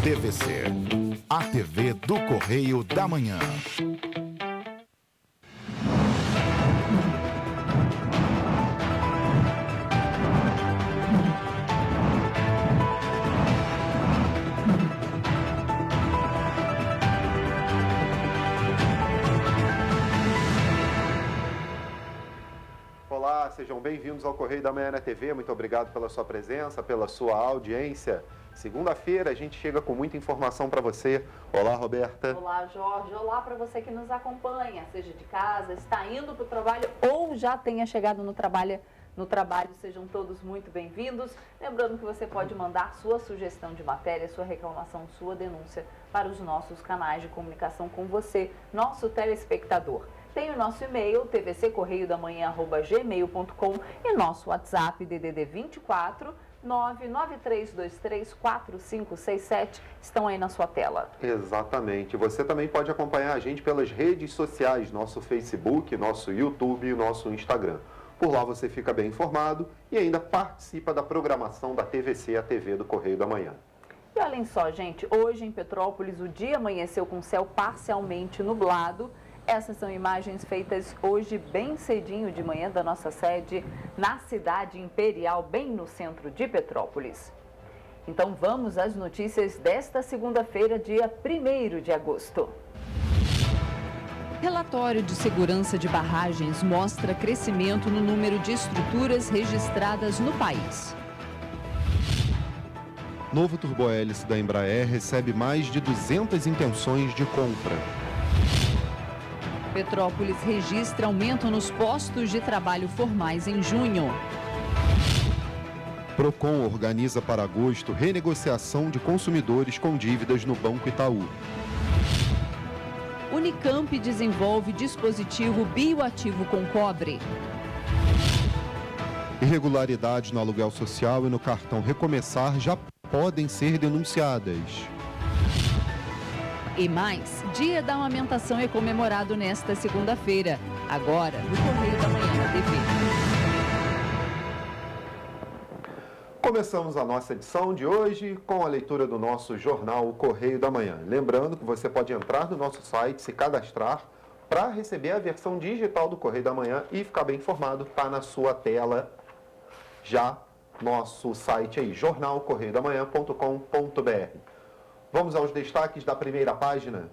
TVC, a TV do Correio da Manhã. Olá, sejam bem-vindos ao Correio da Manhã na TV. Muito obrigado pela sua presença, pela sua audiência. Segunda-feira a gente chega com muita informação para você. Olá, Roberta. Olá, Jorge. Olá para você que nos acompanha, seja de casa, está indo para o trabalho ou já tenha chegado no trabalho. Sejam todos muito bem-vindos. Lembrando que você pode mandar sua sugestão de matéria, sua reclamação, sua denúncia para os nossos canais de comunicação com você, nosso telespectador. Tem o nosso e-mail, tvccorreiodamanhã@gmail.com e nosso WhatsApp, DDD 24 993234567, estão aí na sua tela. Exatamente. Você também pode acompanhar a gente pelas redes sociais, nosso Facebook, nosso YouTube e nosso Instagram. Por lá você fica bem informado e ainda participa da programação da TVC, a TV do Correio da Manhã. E olhem só, gente, hoje em Petrópolis o dia amanheceu com céu parcialmente nublado. Essas são imagens feitas hoje bem cedinho de manhã da nossa sede na cidade imperial, bem no centro de Petrópolis. Então vamos às notícias desta segunda-feira, dia 1º de agosto. Relatório de segurança de barragens mostra crescimento no número de estruturas registradas no país. Novo turbohélice da Embraer recebe mais de 200 intenções de compra. Petrópolis registra aumento nos postos de trabalho formais em junho. Procon organiza para agosto renegociação de consumidores com dívidas no Banco Itaú. Unicamp desenvolve dispositivo bioativo com cobre. Irregularidades no aluguel social e no cartão Recomeçar já podem ser denunciadas. E mais, Dia da Amamentação é comemorado nesta segunda-feira, agora no Correio da Manhã na TV. Começamos a nossa edição de hoje com a leitura do nosso jornal O Correio da Manhã. Lembrando que você pode entrar no nosso site, se cadastrar, para receber a versão digital do Correio da Manhã e ficar bem informado. Está na sua tela já nosso site aí, jornalcorreiodamanhã.com.br. Vamos aos destaques da primeira página.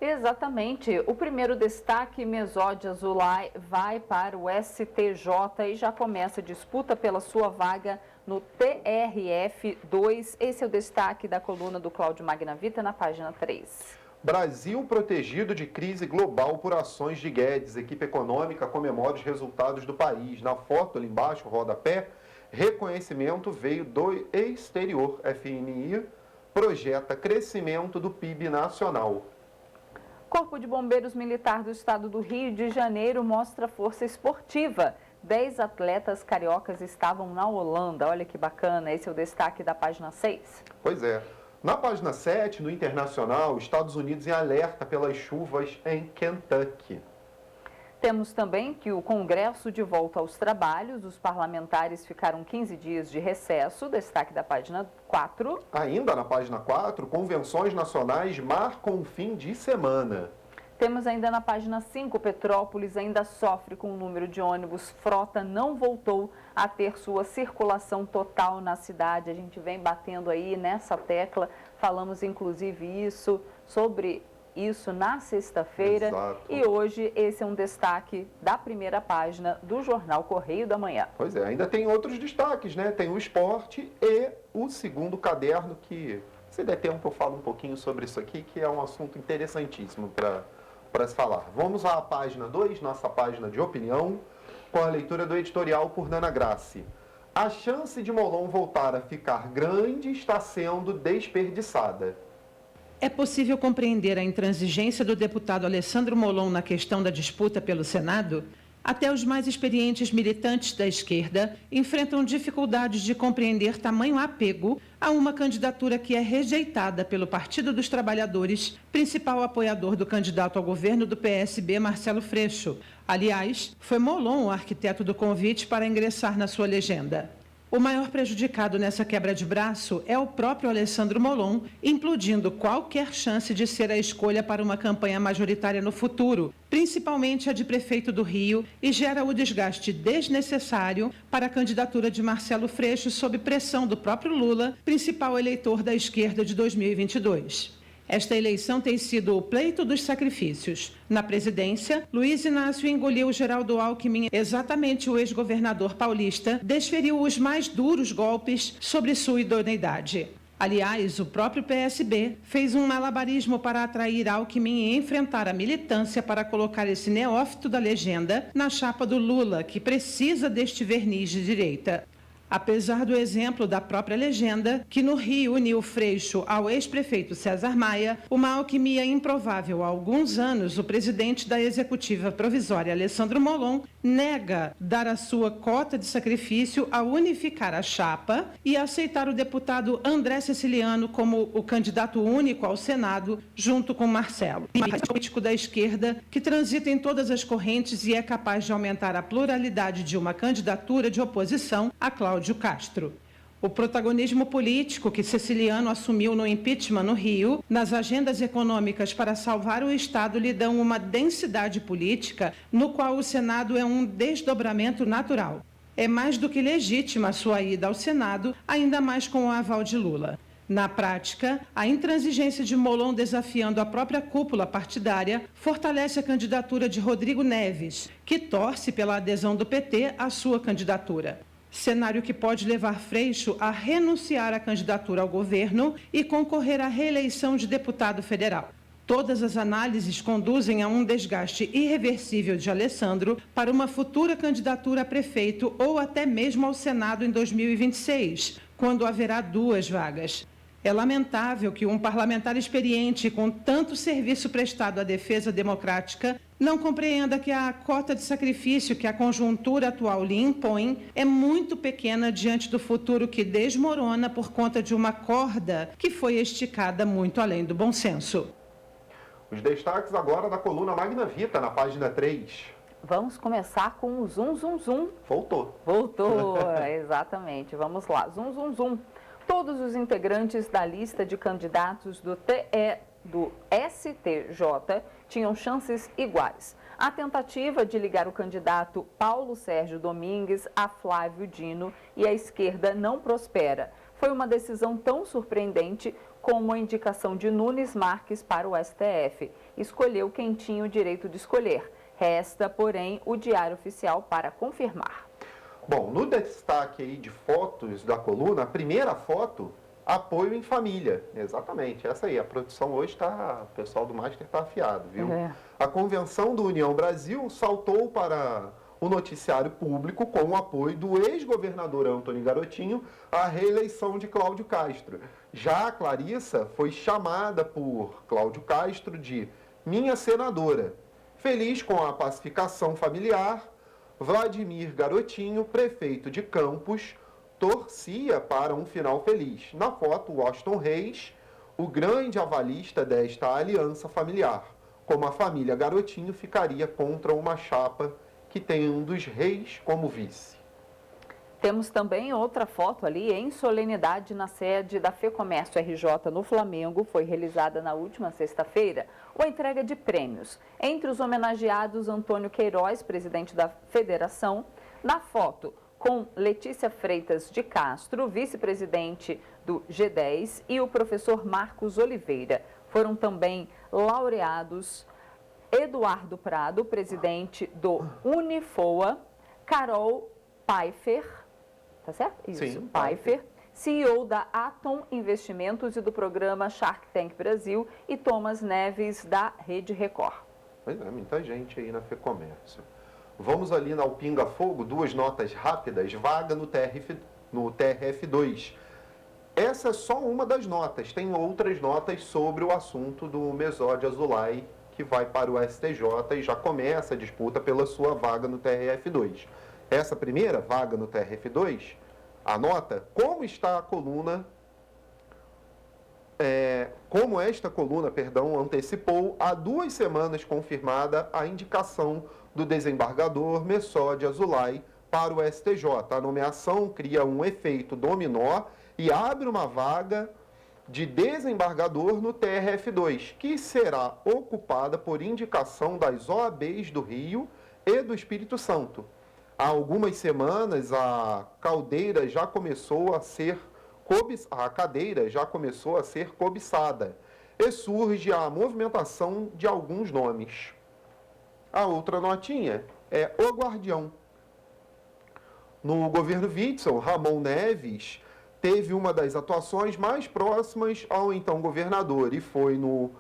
Exatamente. O primeiro destaque, Mesódia Zulay vai para o STJ e já começa a disputa pela sua vaga no TRF2. Esse é o destaque da coluna do Cláudio Magnavita na página 3. Brasil protegido de crise global por ações de Guedes. Equipe econômica comemora os resultados do país. Na foto ali embaixo, rodapé, reconhecimento veio do exterior. FMI projeta crescimento do PIB nacional. Corpo de Bombeiros Militar do Estado do Rio de Janeiro mostra força esportiva. 10 atletas cariocas estavam na Holanda. Olha que bacana, esse é o destaque da página 6. Pois é. Na página 7, no Internacional, Estados Unidos em alerta pelas chuvas em Kentucky. Temos também que o Congresso de volta aos trabalhos, os parlamentares ficaram 15 dias de recesso, destaque da página 4. Ainda na página 4, convenções nacionais marcam o fim de semana. Temos ainda na página 5, Petrópolis ainda sofre com o número de ônibus, frota não voltou a ter sua circulação total na cidade. A gente vem batendo aí nessa tecla, falamos inclusive sobre isso na sexta-feira. E hoje esse é um destaque da primeira página do jornal Correio da Manhã. Pois é, ainda tem outros destaques, né? Tem o esporte e o segundo caderno, que se der tempo eu falo um pouquinho sobre isso aqui, que é um assunto interessantíssimo para se falar. Vamos à página 2, nossa página de opinião, com a leitura do editorial por Nana Grassi. A chance de Molon voltar a ficar grande está sendo desperdiçada. É possível compreender a intransigência do deputado Alessandro Molon na questão da disputa pelo Senado? Até os mais experientes militantes da esquerda enfrentam dificuldades de compreender tamanho apego a uma candidatura que é rejeitada pelo Partido dos Trabalhadores, principal apoiador do candidato ao governo do PSB, Marcelo Freixo. Aliás, foi Molon o arquiteto do convite para ingressar na sua legenda. O maior prejudicado nessa quebra de braço é o próprio Alessandro Molon, implodindo qualquer chance de ser a escolha para uma campanha majoritária no futuro, principalmente a de prefeito do Rio, e gera o desgaste desnecessário para a candidatura de Marcelo Freixo sob pressão do próprio Lula, principal eleitor da esquerda de 2022. Esta eleição tem sido o pleito dos sacrifícios. Na presidência, Luiz Inácio engoliu Geraldo Alckmin, exatamente o ex-governador paulista, desferiu os mais duros golpes sobre sua idoneidade. Aliás, o próprio PSB fez um malabarismo para atrair Alckmin e enfrentar a militância para colocar esse neófito da legenda na chapa do Lula, que precisa deste verniz de direita. Apesar do exemplo da própria legenda, que no Rio uniu Freixo ao ex-prefeito César Maia, uma alquimia improvável há alguns anos, o presidente da executiva provisória, Alessandro Molon, nega dar a sua cota de sacrifício ao unificar a chapa e aceitar o deputado André Ceciliano como o candidato único ao Senado, junto com Marcelo, político da esquerda que transita em todas as correntes e é capaz de aumentar a pluralidade de uma candidatura de oposição a Cláudio Castro. O protagonismo político que Ceciliano assumiu no impeachment no Rio, nas agendas econômicas para salvar o Estado, lhe dão uma densidade política no qual o Senado é um desdobramento natural. É mais do que legítima a sua ida ao Senado, ainda mais com o aval de Lula. Na prática, a intransigência de Molon desafiando a própria cúpula partidária fortalece a candidatura de Rodrigo Neves, que torce pela adesão do PT à sua candidatura. Cenário que pode levar Freixo a renunciar à candidatura ao governo e concorrer à reeleição de deputado federal. Todas as análises conduzem a um desgaste irreversível de Alessandro para uma futura candidatura a prefeito ou até mesmo ao Senado em 2026, quando haverá 2 vagas. É lamentável que um parlamentar experiente com tanto serviço prestado à defesa democrática não compreenda que a cota de sacrifício que a conjuntura atual lhe impõe é muito pequena diante do futuro que desmorona por conta de uma corda que foi esticada muito além do bom senso. Os destaques agora da coluna Magna Vita, na página 3. Vamos começar com o Zum Zum Zum. Voltou. Voltou, exatamente. Vamos lá, Zum Zum Zum. Todos os integrantes da lista de candidatos do STJ tinham chances iguais. A tentativa de ligar o candidato Paulo Sérgio Domingues a Flávio Dino e a esquerda não prospera. Foi uma decisão tão surpreendente como a indicação de Nunes Marques para o STF. Escolheu quem tinha o direito de escolher. Resta, porém, o Diário Oficial para confirmar. Bom, no destaque aí de fotos da coluna, a primeira foto, apoio em família. Exatamente, essa aí. A produção hoje está, o pessoal do Master está afiado, viu? A convenção do União Brasil saltou para o noticiário público com o apoio do ex-governador Antônio Garotinho à reeleição de Cláudio Castro. Já a Clarissa foi chamada por Cláudio Castro de minha senadora. Feliz com a pacificação familiar, Vladimir Garotinho, prefeito de Campos, torcia para um final feliz. Na foto, Washington Reis, o grande avalista desta aliança familiar. Como a família Garotinho ficaria contra uma chapa que tem um dos reis como vice. Temos também outra foto ali em solenidade na sede da FEComércio RJ no Flamengo. Foi realizada na última sexta-feira a entrega de prêmios. Entre os homenageados, Antônio Queiroz, presidente da federação. Na foto, com Letícia Freitas de Castro, vice-presidente do G10, e o professor Marcos Oliveira. Foram também laureados Eduardo Prado, presidente do Unifoa, Carol Pfeiffer, tá certo? Isso, Sim, Pfeiffer, CEO da Atom Investimentos e do programa Shark Tank Brasil, e Thomas Neves, da Rede Record. Pois é, muita gente aí na FEComércio. Vamos ali na Pinga Fogo, 2 notas rápidas, vaga no TRF2. Essa é só uma das notas, tem outras notas sobre o assunto do Mesódio Azulay, que vai para o STJ e já começa a disputa pela sua vaga no TRF2. Essa primeira vaga no TRF2, anota como está a coluna, como esta coluna, antecipou há 2 semanas confirmada a indicação do desembargador Mesódio Azulay para o STJ. A nomeação cria um efeito dominó e abre uma vaga de desembargador no TRF2, que será ocupada por indicação das OABs do Rio e do Espírito Santo. Há algumas semanas, a cadeira já começou a ser cobiçada e surge a movimentação de alguns nomes. A outra notinha é o Guardião. No governo Witzel, Ramon Neves teve uma das atuações mais próximas ao então governador e foi no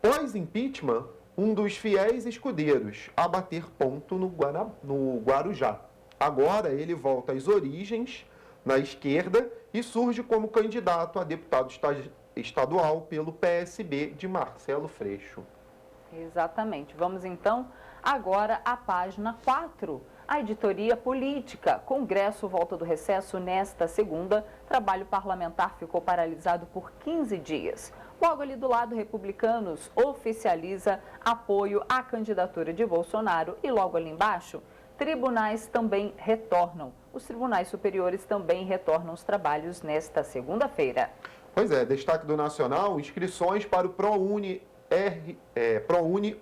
pós-impeachment um dos fiéis escudeiros a bater ponto no Guarujá. Agora ele volta às origens na esquerda e surge como candidato a deputado estadual pelo PSB de Marcelo Freixo. Exatamente. Vamos então agora à página 4. A editoria política. Congresso volta do recesso nesta segunda. Trabalho parlamentar ficou paralisado por 15 dias. Logo ali do lado, Republicanos oficializa apoio à candidatura de Bolsonaro. E logo ali embaixo, tribunais também retornam. Os tribunais superiores também retornam os trabalhos nesta segunda-feira. Pois é, destaque do Nacional, inscrições para o ProUni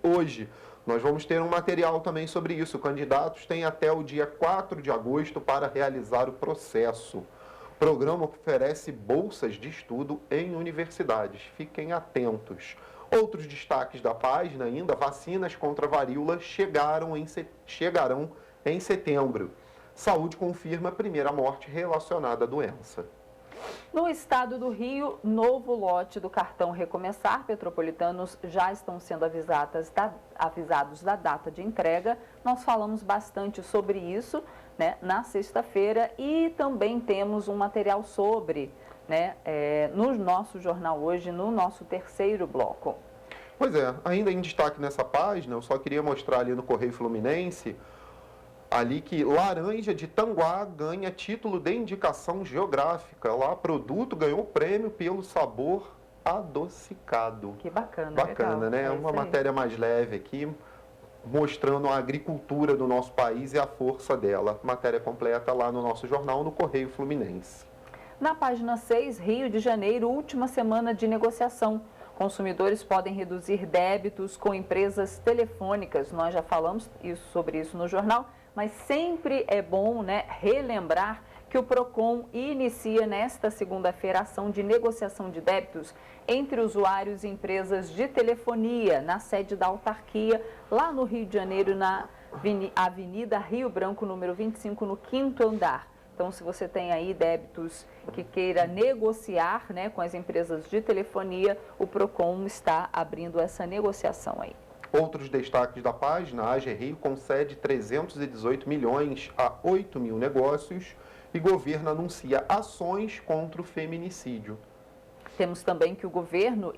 hoje. Nós vamos ter um material também sobre isso. Candidatos têm até o dia 4 de agosto para realizar o processo. O programa oferece bolsas de estudo em universidades. Fiquem atentos. Outros destaques da página ainda, vacinas contra a varíola chegarão em setembro. Saúde confirma a primeira morte relacionada à doença. No estado do Rio, novo lote do cartão Recomeçar. Petropolitanos já estão sendo avisados da data de entrega. Nós falamos bastante sobre isso, né, na sexta-feira e também temos um material sobre, né, no nosso jornal hoje, no nosso terceiro bloco. Pois é, ainda em destaque nessa página, eu só queria mostrar ali no Correio Fluminense ali que laranja de Tanguá ganha título de indicação geográfica. Lá, produto ganhou prêmio pelo sabor adocicado. Que bacana, Bacana, legal. né? É uma matéria mais leve aqui, mostrando a agricultura do nosso país e a força dela. Matéria completa lá no nosso jornal, no Correio Fluminense. Na página 6, Rio de Janeiro, última semana de negociação. Consumidores podem reduzir débitos com empresas telefônicas. Nós já falamos sobre isso no jornal. Mas sempre é bom, né, relembrar que o PROCON inicia nesta segunda-feira a ação de negociação de débitos entre usuários e empresas de telefonia na sede da autarquia, lá no Rio de Janeiro, na Avenida Rio Branco, número 25, no 5º andar. Então, se você tem aí débitos que queira negociar, né, com as empresas de telefonia, o PROCON está abrindo essa negociação aí. Outros destaques da página, a AG Rio concede 318 milhões a 8 mil negócios e governo anuncia ações contra o feminicídio. Temos também que o governo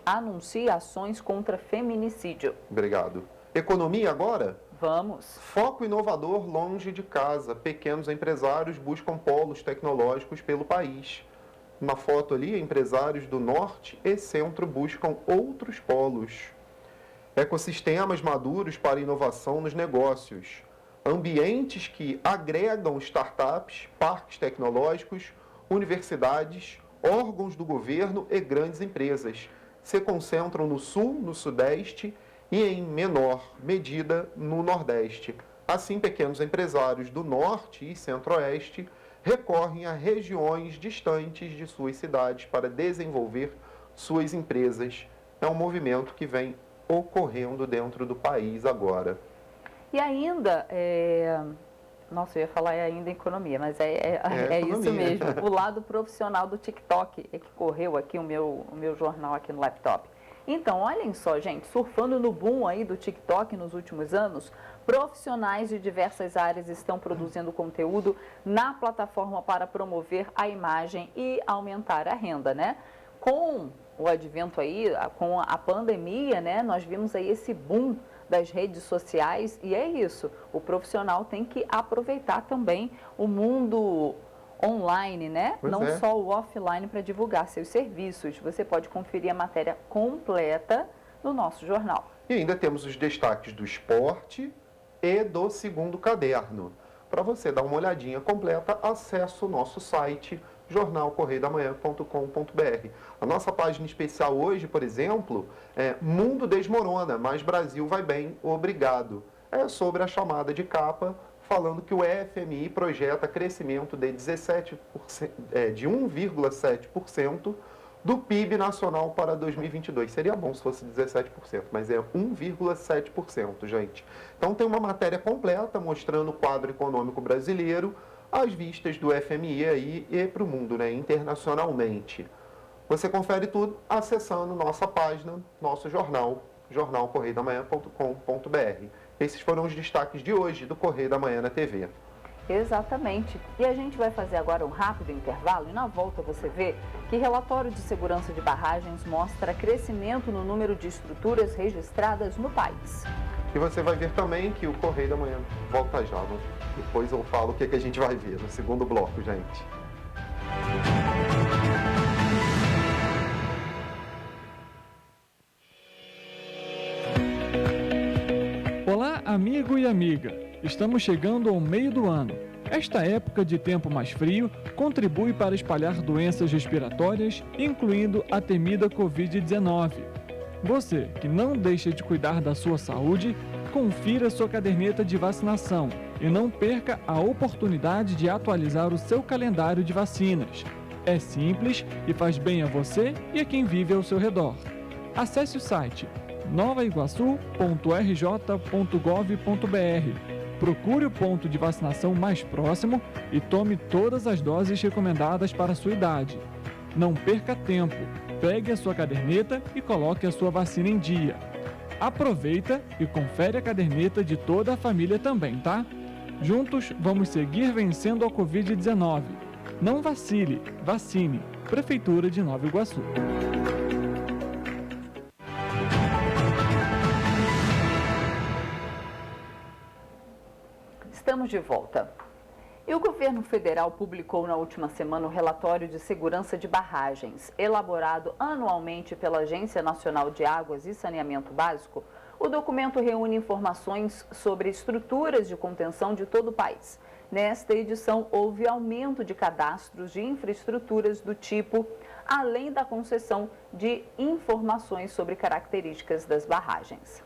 anuncia ações contra feminicídio. Obrigado. Economia agora? Vamos. Foco inovador longe de casa. Pequenos empresários buscam polos tecnológicos pelo país. Uma foto ali, empresários do norte e centro buscam outros polos. Ecossistemas maduros para inovação nos negócios. Ambientes que agregam startups, parques tecnológicos, universidades, órgãos do governo e grandes empresas. Se concentram no sul, no sudeste e, em menor medida, no nordeste. Assim, pequenos empresários do norte e centro-oeste recorrem a regiões distantes de suas cidades para desenvolver suas empresas. É um movimento que vem ocorrendo dentro do país agora. E ainda, nossa, eu ia falar ainda economia, mas é isso mesmo. O lado profissional do TikTok é que correu aqui o meu jornal aqui no laptop. Então, olhem só, gente, surfando no boom aí do TikTok nos últimos anos, profissionais de diversas áreas estão produzindo conteúdo na plataforma para promover a imagem e aumentar a renda, né? Com o advento aí, com a pandemia, né, nós vimos aí esse boom das redes sociais e é isso, o profissional tem que aproveitar também o mundo online, né? Pois não é. só o offline para divulgar seus serviços. Você pode conferir a matéria completa no nosso jornal. E ainda temos os destaques do esporte e do segundo caderno. Para você dar uma olhadinha completa, acesse o nosso site jornalcorreiodamanhã.com.br. A nossa página especial hoje, por exemplo, é Mundo Desmorona, mas Brasil vai bem, obrigado. É sobre a chamada de capa, falando que o FMI projeta crescimento de 1,7% do PIB nacional para 2022. Seria bom se fosse 17%, mas é 1,7%, gente. Então tem uma matéria completa mostrando o quadro econômico brasileiro, às vistas do FMI aí e para o mundo, né, internacionalmente. Você confere tudo acessando nossa página, nosso jornal, jornalcorreiodamanhã.com.br. Esses foram os destaques de hoje do Correio da Manhã na TV. Exatamente. E a gente vai fazer agora um rápido intervalo e na volta você vê que relatório de segurança de barragens mostra crescimento no número de estruturas registradas no país. E você vai ver também que o Correio da Manhã volta já. Depois eu falo o que a gente vai ver no segundo bloco, gente. Olá, amigo e amiga. Estamos chegando ao meio do ano. Esta época de tempo mais frio contribui para espalhar doenças respiratórias, incluindo a temida Covid-19. Você que não deixa de cuidar da sua saúde, confira sua caderneta de vacinação e não perca a oportunidade de atualizar o seu calendário de vacinas. É simples e faz bem a você e a quem vive ao seu redor. Acesse o site novaiguaçu.rj.gov.br. Procure o ponto de vacinação mais próximo e tome todas as doses recomendadas para a sua idade. Não perca tempo, pegue a sua caderneta e coloque a sua vacina em dia. Aproveita e confere a caderneta de toda a família também, tá? Juntos vamos seguir vencendo a Covid-19. Não vacile, vacine. Prefeitura de Nova Iguaçu. Estamos de volta. E o governo federal publicou na última semana o relatório de segurança de barragens, elaborado anualmente pela Agência Nacional de Águas e Saneamento Básico. O documento reúne informações sobre estruturas de contenção de todo o país. Nesta edição, houve aumento de cadastros de infraestruturas do tipo, além da concessão de informações sobre características das barragens.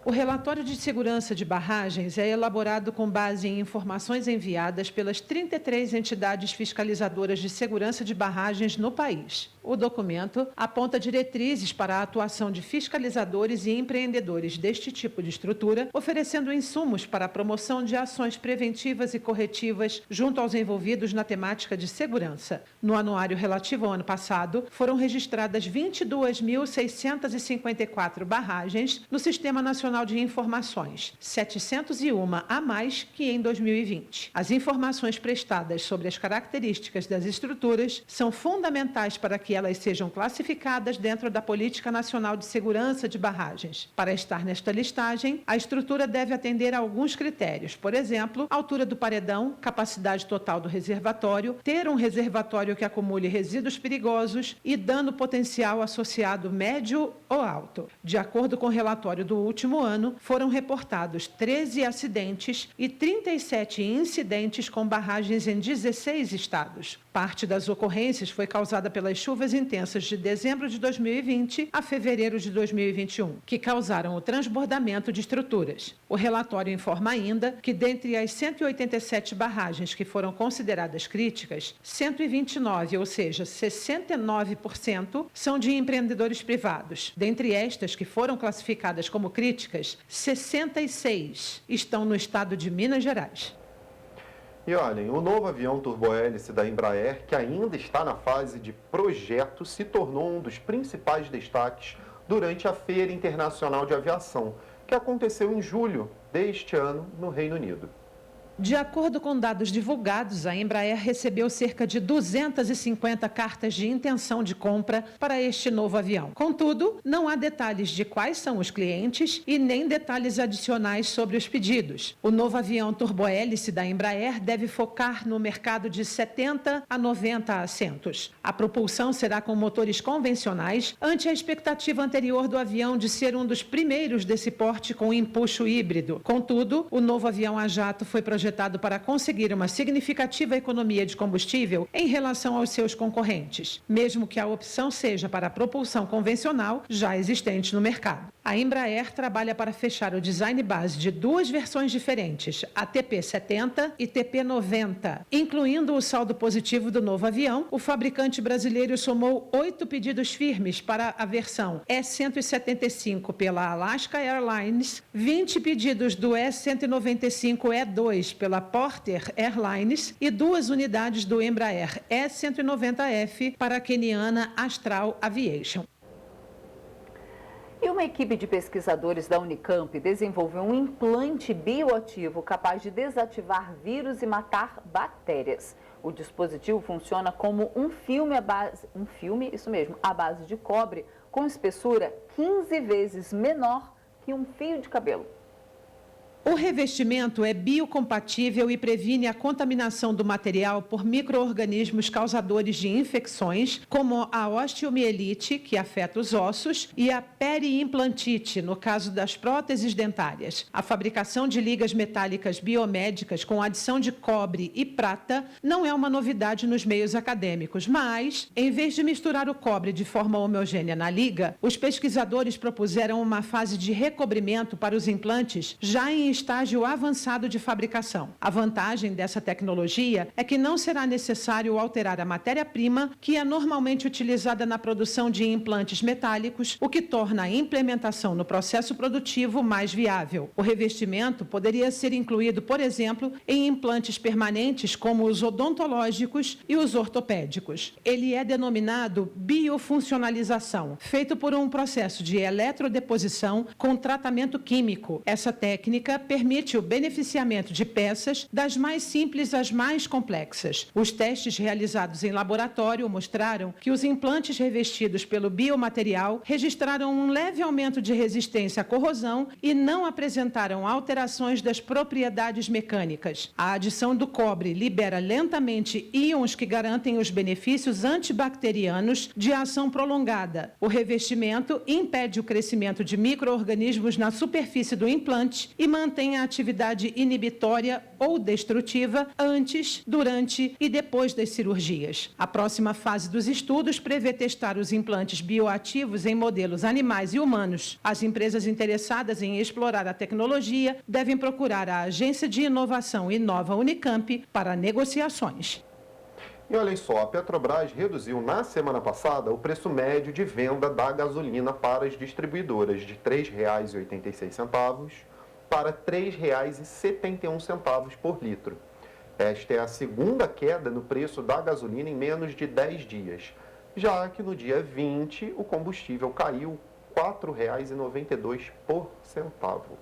O relatório de segurança de barragens é elaborado com base em informações enviadas pelas 33 entidades fiscalizadoras de segurança de barragens no país. O documento aponta diretrizes para a atuação de fiscalizadores e empreendedores deste tipo de estrutura, oferecendo insumos para a promoção de ações preventivas e corretivas junto aos envolvidos na temática de segurança. No anuário relativo ao ano passado, foram registradas 22.654 barragens no Sistema Nacional de Informações, 701 a mais que em 2020. As informações prestadas sobre as características das estruturas são fundamentais para que elas sejam classificadas dentro da Política Nacional de Segurança de Barragens. Para estar nesta listagem, a estrutura deve atender a alguns critérios, por exemplo, altura do paredão, capacidade total do reservatório, ter um reservatório que acumule resíduos perigosos e dano potencial associado médio ou alto. De acordo com o relatório do último ano, foram reportados 13 acidentes e 37 incidentes com barragens em 16 estados. Parte das ocorrências foi causada pelas chuvas intensas de dezembro de 2020 a fevereiro de 2021, que causaram o transbordamento de estruturas. O relatório informa ainda que, dentre as 187 barragens que foram consideradas críticas, 129, ou seja, 69%, são de empreendedores privados. Dentre estas que foram classificadas como críticas, 66 estão no estado de Minas Gerais. E olhem, o novo avião turbohélice da Embraer, que ainda está na fase de projeto, se tornou um dos principais destaques durante a Feira Internacional de Aviação, que aconteceu em julho deste ano no Reino Unido. De acordo com dados divulgados, a Embraer recebeu cerca de 250 cartas de intenção de compra para este novo avião. Contudo, não há detalhes de quais são os clientes e nem detalhes adicionais sobre os pedidos. O novo avião turbohélice da Embraer deve focar no mercado de 70 a 90 assentos. A propulsão será com motores convencionais, ante a expectativa anterior do avião de ser um dos primeiros desse porte com empuxo híbrido. Contudo, o novo avião a jato foi projetado projetado para conseguir uma significativa economia de combustível em relação aos seus concorrentes, mesmo que a opção seja para a propulsão convencional já existente no mercado. A Embraer trabalha para fechar o design base de duas versões diferentes, a TP70 e TP90. Incluindo o saldo positivo do novo avião, o fabricante brasileiro somou 8 pedidos firmes para a versão E175 pela Alaska Airlines, 20 pedidos do E195E2 pela Porter Airlines e 2 unidades do Embraer E190F para a queniana Astral Aviation. E uma equipe de pesquisadores da Unicamp desenvolveu um implante bioativo capaz de desativar vírus e matar bactérias. O dispositivo funciona como um filme à base de cobre, com espessura 15 vezes menor que um fio de cabelo. O revestimento é biocompatível e previne a contaminação do material por micro-organismos causadores de infecções, como a osteomielite, que afeta os ossos, e a periimplantite, no caso das próteses dentárias. A fabricação de ligas metálicas biomédicas com adição de cobre e prata não é uma novidade nos meios acadêmicos, mas, em vez de misturar o cobre de forma homogênea na liga, os pesquisadores propuseram uma fase de recobrimento para os implantes já em estágio avançado de fabricação. A vantagem dessa tecnologia é que não será necessário alterar a matéria-prima que é normalmente utilizada na produção de implantes metálicos, o que torna a implementação no processo produtivo mais viável. O revestimento poderia ser incluído, por exemplo, em implantes permanentes como os odontológicos e os ortopédicos. Ele é denominado biofuncionalização, feito por um processo de eletrodeposição com tratamento químico. Essa técnica permite o beneficiamento de peças das mais simples às mais complexas. Os testes realizados em laboratório mostraram que os implantes revestidos pelo biomaterial registraram um leve aumento de resistência à corrosão e não apresentaram alterações das propriedades mecânicas. A adição do cobre libera lentamente íons que garantem os benefícios antibacterianos de ação prolongada. O revestimento impede o crescimento de micro-organismos na superfície do implante e mantém a atividade inibitória ou destrutiva antes, durante e depois das cirurgias. A próxima fase dos estudos prevê testar os implantes bioativos em modelos animais e humanos. As empresas interessadas em explorar a tecnologia devem procurar a Agência de Inovação Inova Unicamp para negociações. E olhem só, a Petrobras reduziu na semana passada o preço médio de venda da gasolina para as distribuidoras de R$ 3,86 para R$ 3,71 por litro. Esta é a segunda queda no preço da gasolina em menos de 10 dias, já que no dia 20 o combustível caiu R$ 4,92 por centavo.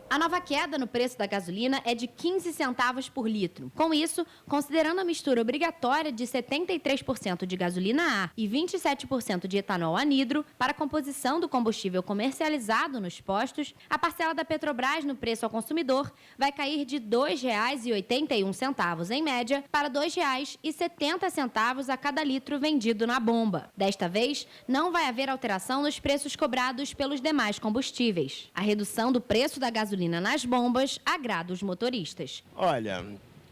A nova queda no preço da gasolina é de 15 centavos por litro. Com isso, considerando a mistura obrigatória de 73% de gasolina A e 27% de etanol anidro para a composição do combustível comercializado nos postos, a parcela da Petrobras no preço ao consumidor vai cair de R$ 2,81 em média para R$ 2,70 a cada litro vendido na bomba. Desta vez, não vai haver alteração nos preços cobrados pelos demais combustíveis. A redução do preço da gasolina nas bombas agrada os motoristas. Olha,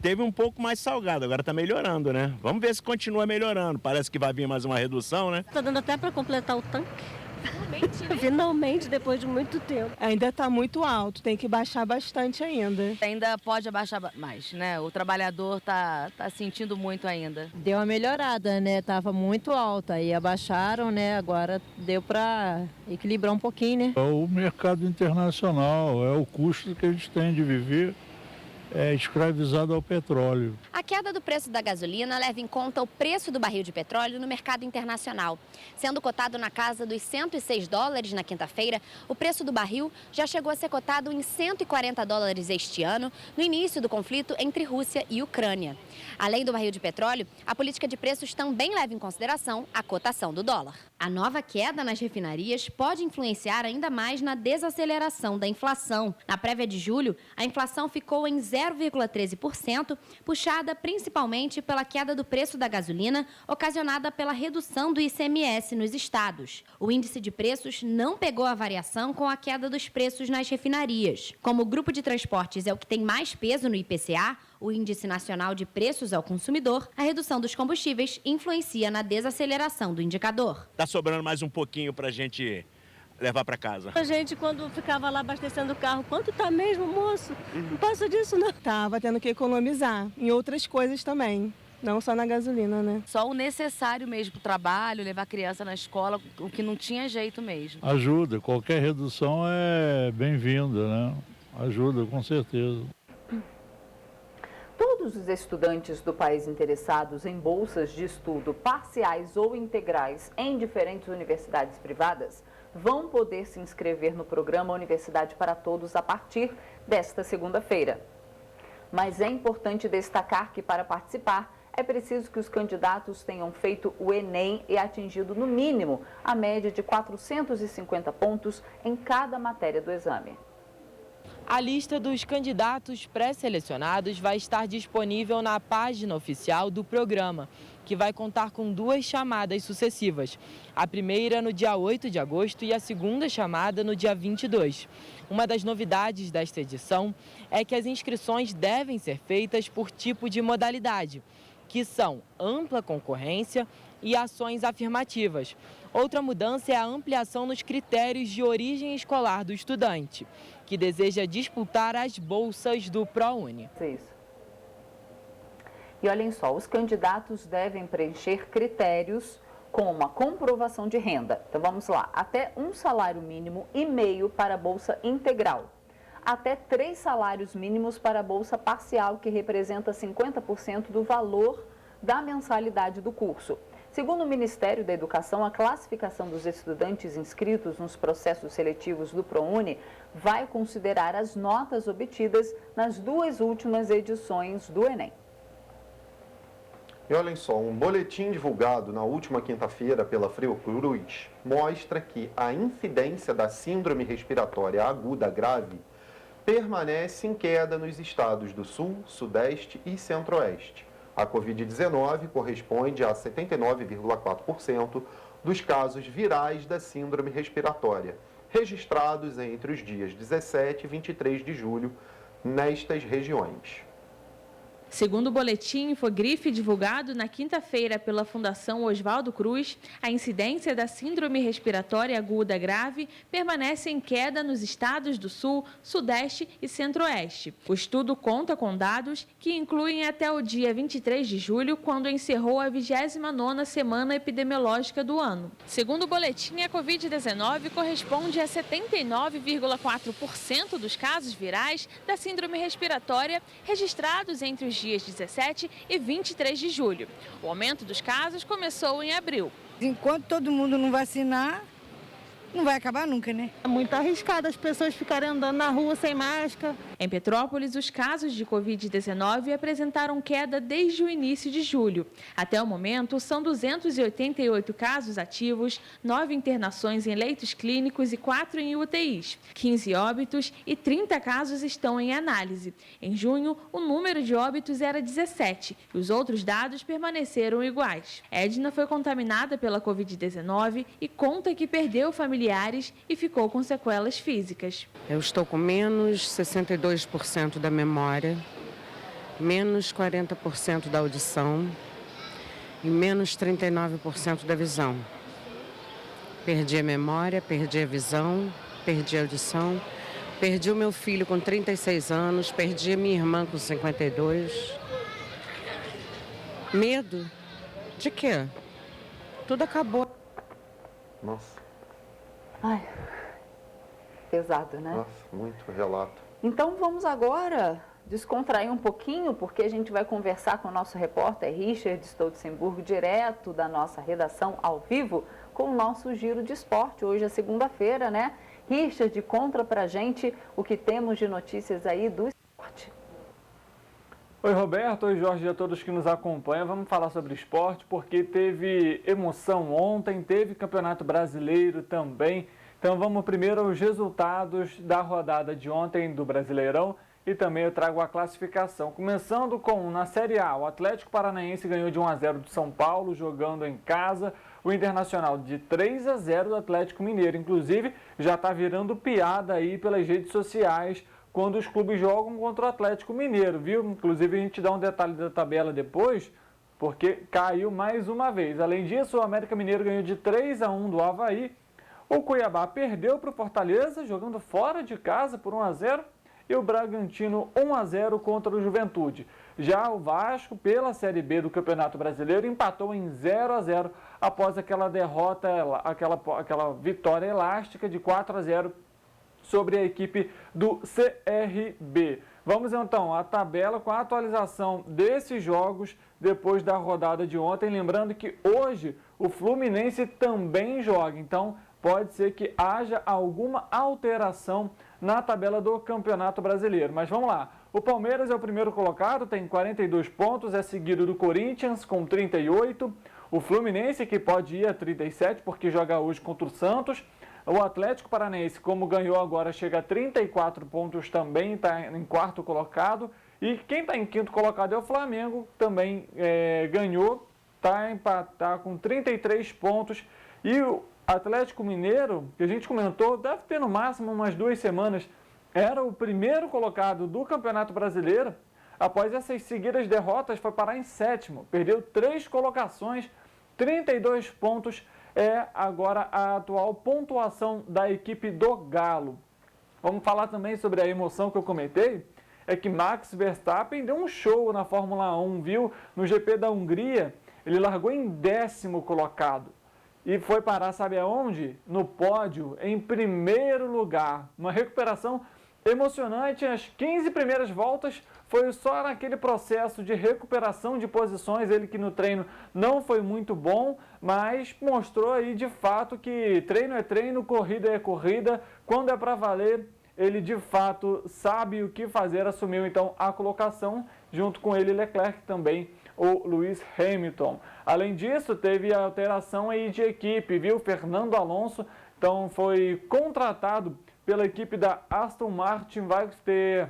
teve um pouco mais salgado, agora está melhorando, né? Vamos ver se continua melhorando. Parece que vai vir mais uma redução, né? Tá dando até para completar o tanque. Finalmente, né? Finalmente, depois de muito tempo. Ainda está muito alto, tem que baixar bastante ainda. Ainda pode abaixar mais, né? O trabalhador tá sentindo muito ainda. Deu uma melhorada, né? Tava muito alta, aí abaixaram, né? Agora deu para equilibrar um pouquinho, né? É o mercado internacional, é o custo que a gente tem de viver. É escravizado ao petróleo. A queda do preço da gasolina leva em conta o preço do barril de petróleo no mercado internacional. Sendo cotado na casa dos $106 na quinta-feira, o preço do barril já chegou a ser cotado em $140 este ano, no início do conflito entre Rússia e Ucrânia. Além do barril de petróleo, a política de preços também leva em consideração a cotação do dólar. A nova queda nas refinarias pode influenciar ainda mais na desaceleração da inflação. Na prévia de julho, a inflação ficou em 0,13%, puxada principalmente pela queda do preço da gasolina, ocasionada pela redução do ICMS nos estados. O índice de preços não pegou a variação com a queda dos preços nas refinarias. Como o grupo de transportes é o que tem mais peso no IPCA, o Índice Nacional de Preços ao Consumidor, a redução dos combustíveis influencia na desaceleração do indicador. Tá sobrando mais um pouquinho para a gente levar para casa. A gente, quando ficava lá abastecendo o carro, quanto tá mesmo, moço? Não passa disso, não. Tava tendo que economizar em outras coisas também, não só na gasolina, né? Só o necessário mesmo para o trabalho, levar a criança na escola, o que não tinha jeito mesmo. Ajuda, qualquer redução é bem-vinda, né? Ajuda, com certeza. Todos os estudantes do país interessados em bolsas de estudo parciais ou integrais em diferentes universidades privadas vão poder se inscrever no programa Universidade para Todos a partir desta segunda-feira. Mas é importante destacar que, para participar, é preciso que os candidatos tenham feito o Enem e atingido, no mínimo, a média de 450 pontos em cada matéria do exame. A lista dos candidatos pré-selecionados vai estar disponível na página oficial do programa, que vai contar com 2 chamadas sucessivas. A primeira no dia 8 de agosto e a segunda chamada no dia 22. Uma das novidades desta edição é que as inscrições devem ser feitas por tipo de modalidade, que são ampla concorrência e ações afirmativas. Outra mudança é a ampliação nos critérios de origem escolar do estudante, que deseja disputar as bolsas do ProUni. Isso. E olhem só, os candidatos devem preencher critérios como a comprovação de renda. Então vamos lá, até 1 salário mínimo e meio para a bolsa integral. Até 3 salários mínimos para a bolsa parcial, que representa 50% do valor da mensalidade do curso. Segundo o Ministério da Educação, a classificação dos estudantes inscritos nos processos seletivos do ProUni vai considerar as notas obtidas nas 2 últimas edições do Enem. E olhem só, um boletim divulgado na última quinta-feira pela Fiocruz mostra que a incidência da síndrome respiratória aguda grave permanece em queda nos estados do Sul, Sudeste e Centro-Oeste. A Covid-19 corresponde a 79,4% dos casos virais da síndrome respiratória, registrados entre os dias 17 e 23 de julho nestas regiões. Segundo o boletim Infogrife divulgado na quinta-feira pela Fundação Oswaldo Cruz, a incidência da síndrome respiratória aguda grave permanece em queda nos estados do Sul, Sudeste e Centro-Oeste. O estudo conta com dados que incluem até o dia 23 de julho, quando encerrou a 29ª semana epidemiológica do ano. Segundo o boletim, a Covid-19 corresponde a 79,4% dos casos virais da síndrome respiratória registrados entre os dias 17 e 23 de julho. O aumento dos casos começou em abril. Enquanto todo mundo não vacinar, não vai acabar nunca, né? É muito arriscado as pessoas ficarem andando na rua sem máscara. Em Petrópolis, os casos de Covid-19 apresentaram queda desde o início de julho. Até o momento, são 288 casos ativos, 9 internações em leitos clínicos e 4 em UTIs, 15 óbitos e 30 casos estão em análise. Em junho, o número de óbitos era 17 e os outros dados permaneceram iguais. Edna foi contaminada pela Covid-19 e conta que perdeu familiares e ficou com sequelas físicas. Eu estou com menos 62% da memória, menos 40% da audição e menos 39% da visão. Perdi a memória, perdi a visão, perdi a audição, perdi o meu filho com 36 anos, perdi a minha irmã com 52. Medo? De quê? Tudo acabou. Nossa. Ai, pesado, né? Nossa, muito relato. Então vamos agora descontrair um pouquinho, porque a gente vai conversar com o nosso repórter Richard Stolzenburg, direto da nossa redação ao vivo, com o nosso giro de esporte. Hoje é segunda-feira, né? Richard, conta pra gente o que temos de notícias aí do esporte. Oi, Roberto. Oi, Jorge, a todos que nos acompanham. Vamos falar sobre esporte, porque teve emoção ontem, teve Campeonato Brasileiro também. Então vamos primeiro aos resultados da rodada de ontem do Brasileirão e também eu trago a classificação. Começando com, na Série A, o Atlético Paranaense ganhou de 1-0 do São Paulo, jogando em casa. O Internacional de 3-0 do Atlético Mineiro. Inclusive, já está virando piada aí pelas redes sociais quando os clubes jogam contra o Atlético Mineiro, viu? Inclusive, a gente dá um detalhe da tabela depois, porque caiu mais uma vez. Além disso, o América Mineiro ganhou de 3-1 do Avaí. O Cuiabá perdeu para o Fortaleza, jogando fora de casa por 1-0. E o Bragantino 1-0 contra o Juventude. Já o Vasco, pela Série B do Campeonato Brasileiro, empatou em 0-0 após aquela derrota, aquela vitória elástica de 4-0 sobre a equipe do CRB. Vamos então à tabela com a atualização desses jogos depois da rodada de ontem. Lembrando que hoje o Fluminense também joga, então pode ser que haja alguma alteração na tabela do Campeonato Brasileiro. Mas vamos lá. O Palmeiras é o primeiro colocado, tem 42 pontos, é seguido do Corinthians com 38. O Fluminense, que pode ir a 37, porque joga hoje contra o Santos. O Atlético Paranaense, como ganhou agora, chega a 34 pontos também, está em quarto colocado. E quem está em quinto colocado é o Flamengo, também ganhou, está com 33 pontos. E o Atlético Mineiro, que a gente comentou, deve ter no máximo umas 2 semanas, era o primeiro colocado do Campeonato Brasileiro. Após essas seguidas derrotas, foi parar em sétimo, perdeu 3 colocações, 32 pontos. É agora a atual pontuação da equipe do Galo. Vamos falar também sobre a emoção que eu comentei, é que Max Verstappen deu um show na Fórmula 1, viu? No GP da Hungria, ele largou em 10º colocado e foi parar, sabe aonde? No pódio, em primeiro lugar. Uma recuperação emocionante, as 15 primeiras voltas foi só naquele processo de recuperação de posições, ele que no treino não foi muito bom, mas mostrou aí de fato que treino é treino, corrida é corrida, quando é para valer, ele de fato sabe o que fazer, assumiu então a colocação, junto com ele Leclerc também, o Lewis Hamilton. Além disso, teve a alteração aí de equipe, viu? Fernando Alonso, então foi contratado pela equipe da Aston Martin, vai ter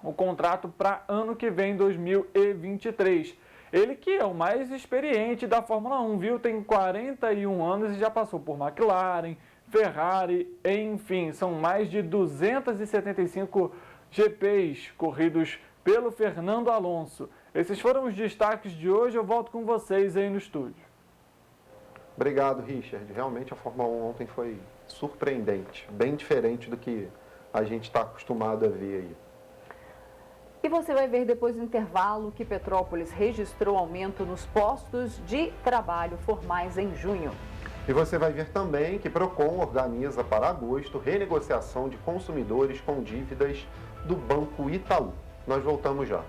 o contrato para ano que vem, 2023. Ele que é o mais experiente da Fórmula 1, viu? Tem 41 anos e já passou por McLaren, Ferrari, enfim, são mais de 275 GPs corridos pelo Fernando Alonso. Esses foram os destaques de hoje, eu volto com vocês aí no estúdio. Obrigado, Richard. Realmente a Fórmula 1 ontem foi surpreendente, bem diferente do que a gente está acostumado a ver aí. E você vai ver depois do intervalo que Petrópolis registrou aumento nos postos de trabalho formais em junho. E você vai ver também que Procon organiza para agosto renegociação de consumidores com dívidas do Banco Itaú. Nós voltamos já.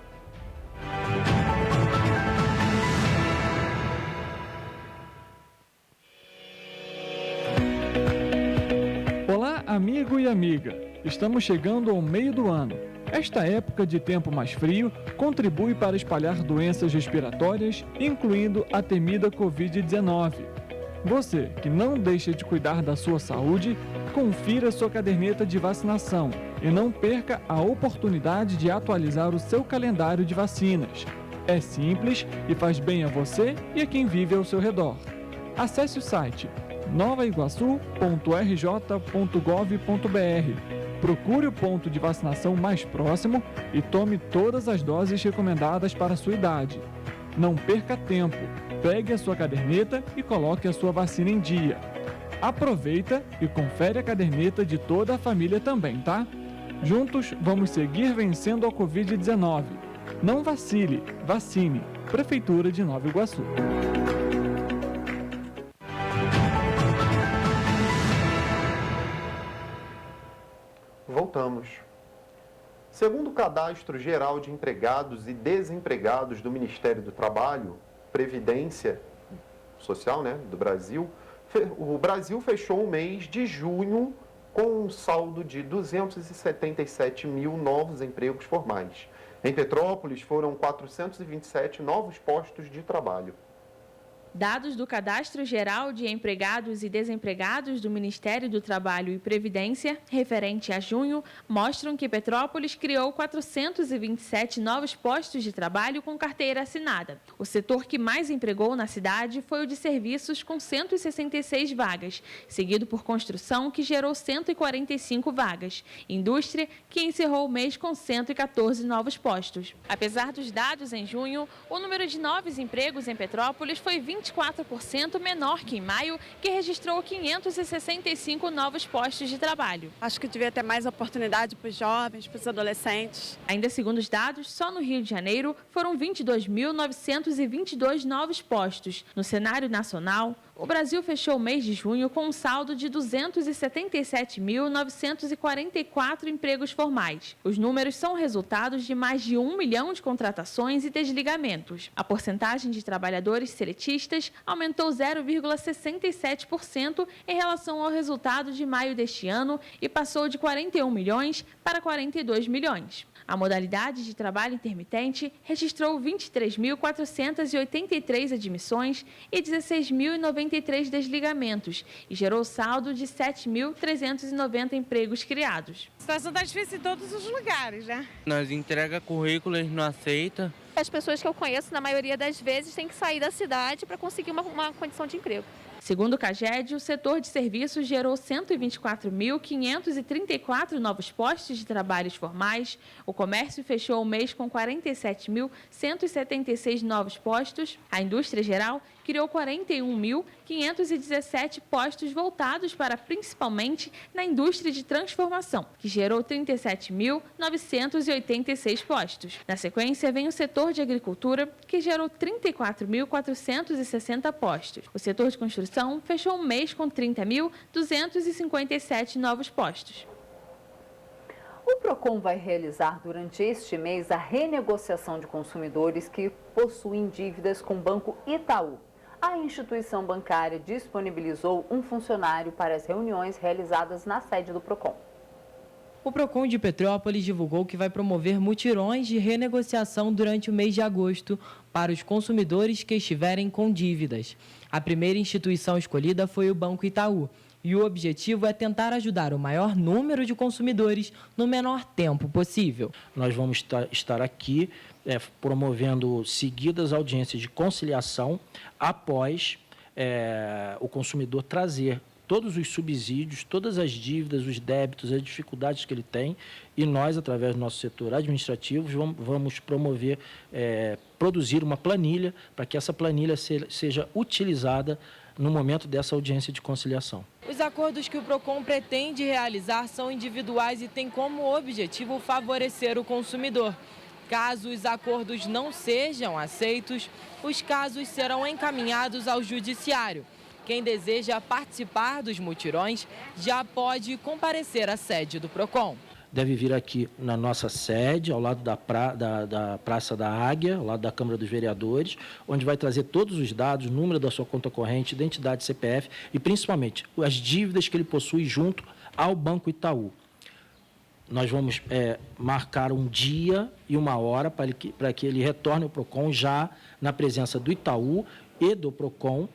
Olá, amigo e amiga. Estamos chegando ao meio do ano. Esta época de tempo mais frio contribui para espalhar doenças respiratórias, incluindo a temida Covid-19. Você que não deixa de cuidar da sua saúde, confira sua caderneta de vacinação e não perca a oportunidade de atualizar o seu calendário de vacinas. É simples e faz bem a você e a quem vive ao seu redor. Acesse o site novaiguaçu.rj.gov.br. Procure o ponto de vacinação mais próximo e tome todas as doses recomendadas para a sua idade. Não perca tempo, pegue a sua caderneta e coloque a sua vacina em dia. Aproveita e confere a caderneta de toda a família também, tá? Juntos vamos seguir vencendo a Covid-19. Não vacile, vacine. Prefeitura de Nova Iguaçu. Voltamos. Segundo o Cadastro Geral de Empregados e Desempregados do Ministério do Trabalho, Previdência Social, do Brasil, o Brasil fechou o mês de junho com um saldo de 277 mil novos empregos formais. Em Petrópolis, foram 427 novos postos de trabalho. Dados do Cadastro Geral de Empregados e Desempregados do Ministério do Trabalho e Previdência, referente a junho, mostram que Petrópolis criou 427 novos postos de trabalho com carteira assinada. O setor que mais empregou na cidade foi o de serviços, com 166 vagas, seguido por construção, que gerou 145 vagas, indústria, que encerrou o mês com 114 novos postos. Apesar dos dados em junho, o número de novos empregos em Petrópolis foi 24% menor que em maio, que registrou 565 novos postos de trabalho. Acho que devia ter mais oportunidade para os jovens, para os adolescentes. Ainda segundo os dados, só no Rio de Janeiro foram 22.922 novos postos. No cenário nacional, o Brasil fechou o mês de junho com um saldo de 277.944 empregos formais. Os números são resultados de mais de 1 milhão de contratações e desligamentos. A porcentagem de trabalhadores seletistas aumentou 0,67% em relação ao resultado de maio deste ano e passou de 41 milhões para 42 milhões. A modalidade de trabalho intermitente registrou 23.483 admissões e 16.093 desligamentos e gerou saldo de 7.390 empregos criados. A situação está difícil em todos os lugares, né? Nós entrega currículo, eles não aceitam. As pessoas que eu conheço, na maioria das vezes, têm que sair da cidade para conseguir uma condição de emprego. Segundo o CAGED, o setor de serviços gerou 124.534 novos postos de trabalhos formais. O comércio fechou o mês com 47.176 novos postos. A indústria geral criou 41.517 postos voltados para principalmente na indústria de transformação, que gerou 37.986 postos. Na sequência, vem o setor de agricultura, que gerou 34.460 postos. O setor de construção fechou um mês com 30.257 novos postos. O PROCON vai realizar durante este mês a renegociação de consumidores que possuem dívidas com o Banco Itaú. A instituição bancária disponibilizou um funcionário para as reuniões realizadas na sede do PROCON. O PROCON de Petrópolis divulgou que vai promover mutirões de renegociação durante o mês de agosto para os consumidores que estiverem com dívidas. A primeira instituição escolhida foi o Banco Itaú, e o objetivo é tentar ajudar o maior número de consumidores no menor tempo possível. Nós vamos estar aqui promovendo seguidas audiências de conciliação após o consumidor trazer todos os subsídios, todas as dívidas, os débitos, as dificuldades que ele tem, e nós, através do nosso setor administrativo, vamos promover, produzir uma planilha para que essa planilha seja utilizada no momento dessa audiência de conciliação. Os acordos que o PROCON pretende realizar são individuais e têm como objetivo favorecer o consumidor. Caso os acordos não sejam aceitos, os casos serão encaminhados ao judiciário. Quem deseja participar dos mutirões já pode comparecer à sede do PROCON. Deve vir aqui na nossa sede, ao lado da Praça da Águia, ao lado da Câmara dos Vereadores, onde vai trazer todos os dados, número da sua conta corrente, identidade CPF e, principalmente, as dívidas que ele possui junto ao Banco Itaú. Nós vamos marcar um dia e uma hora para que ele retorne ao PROCON já na presença do Itaú e do PROCON,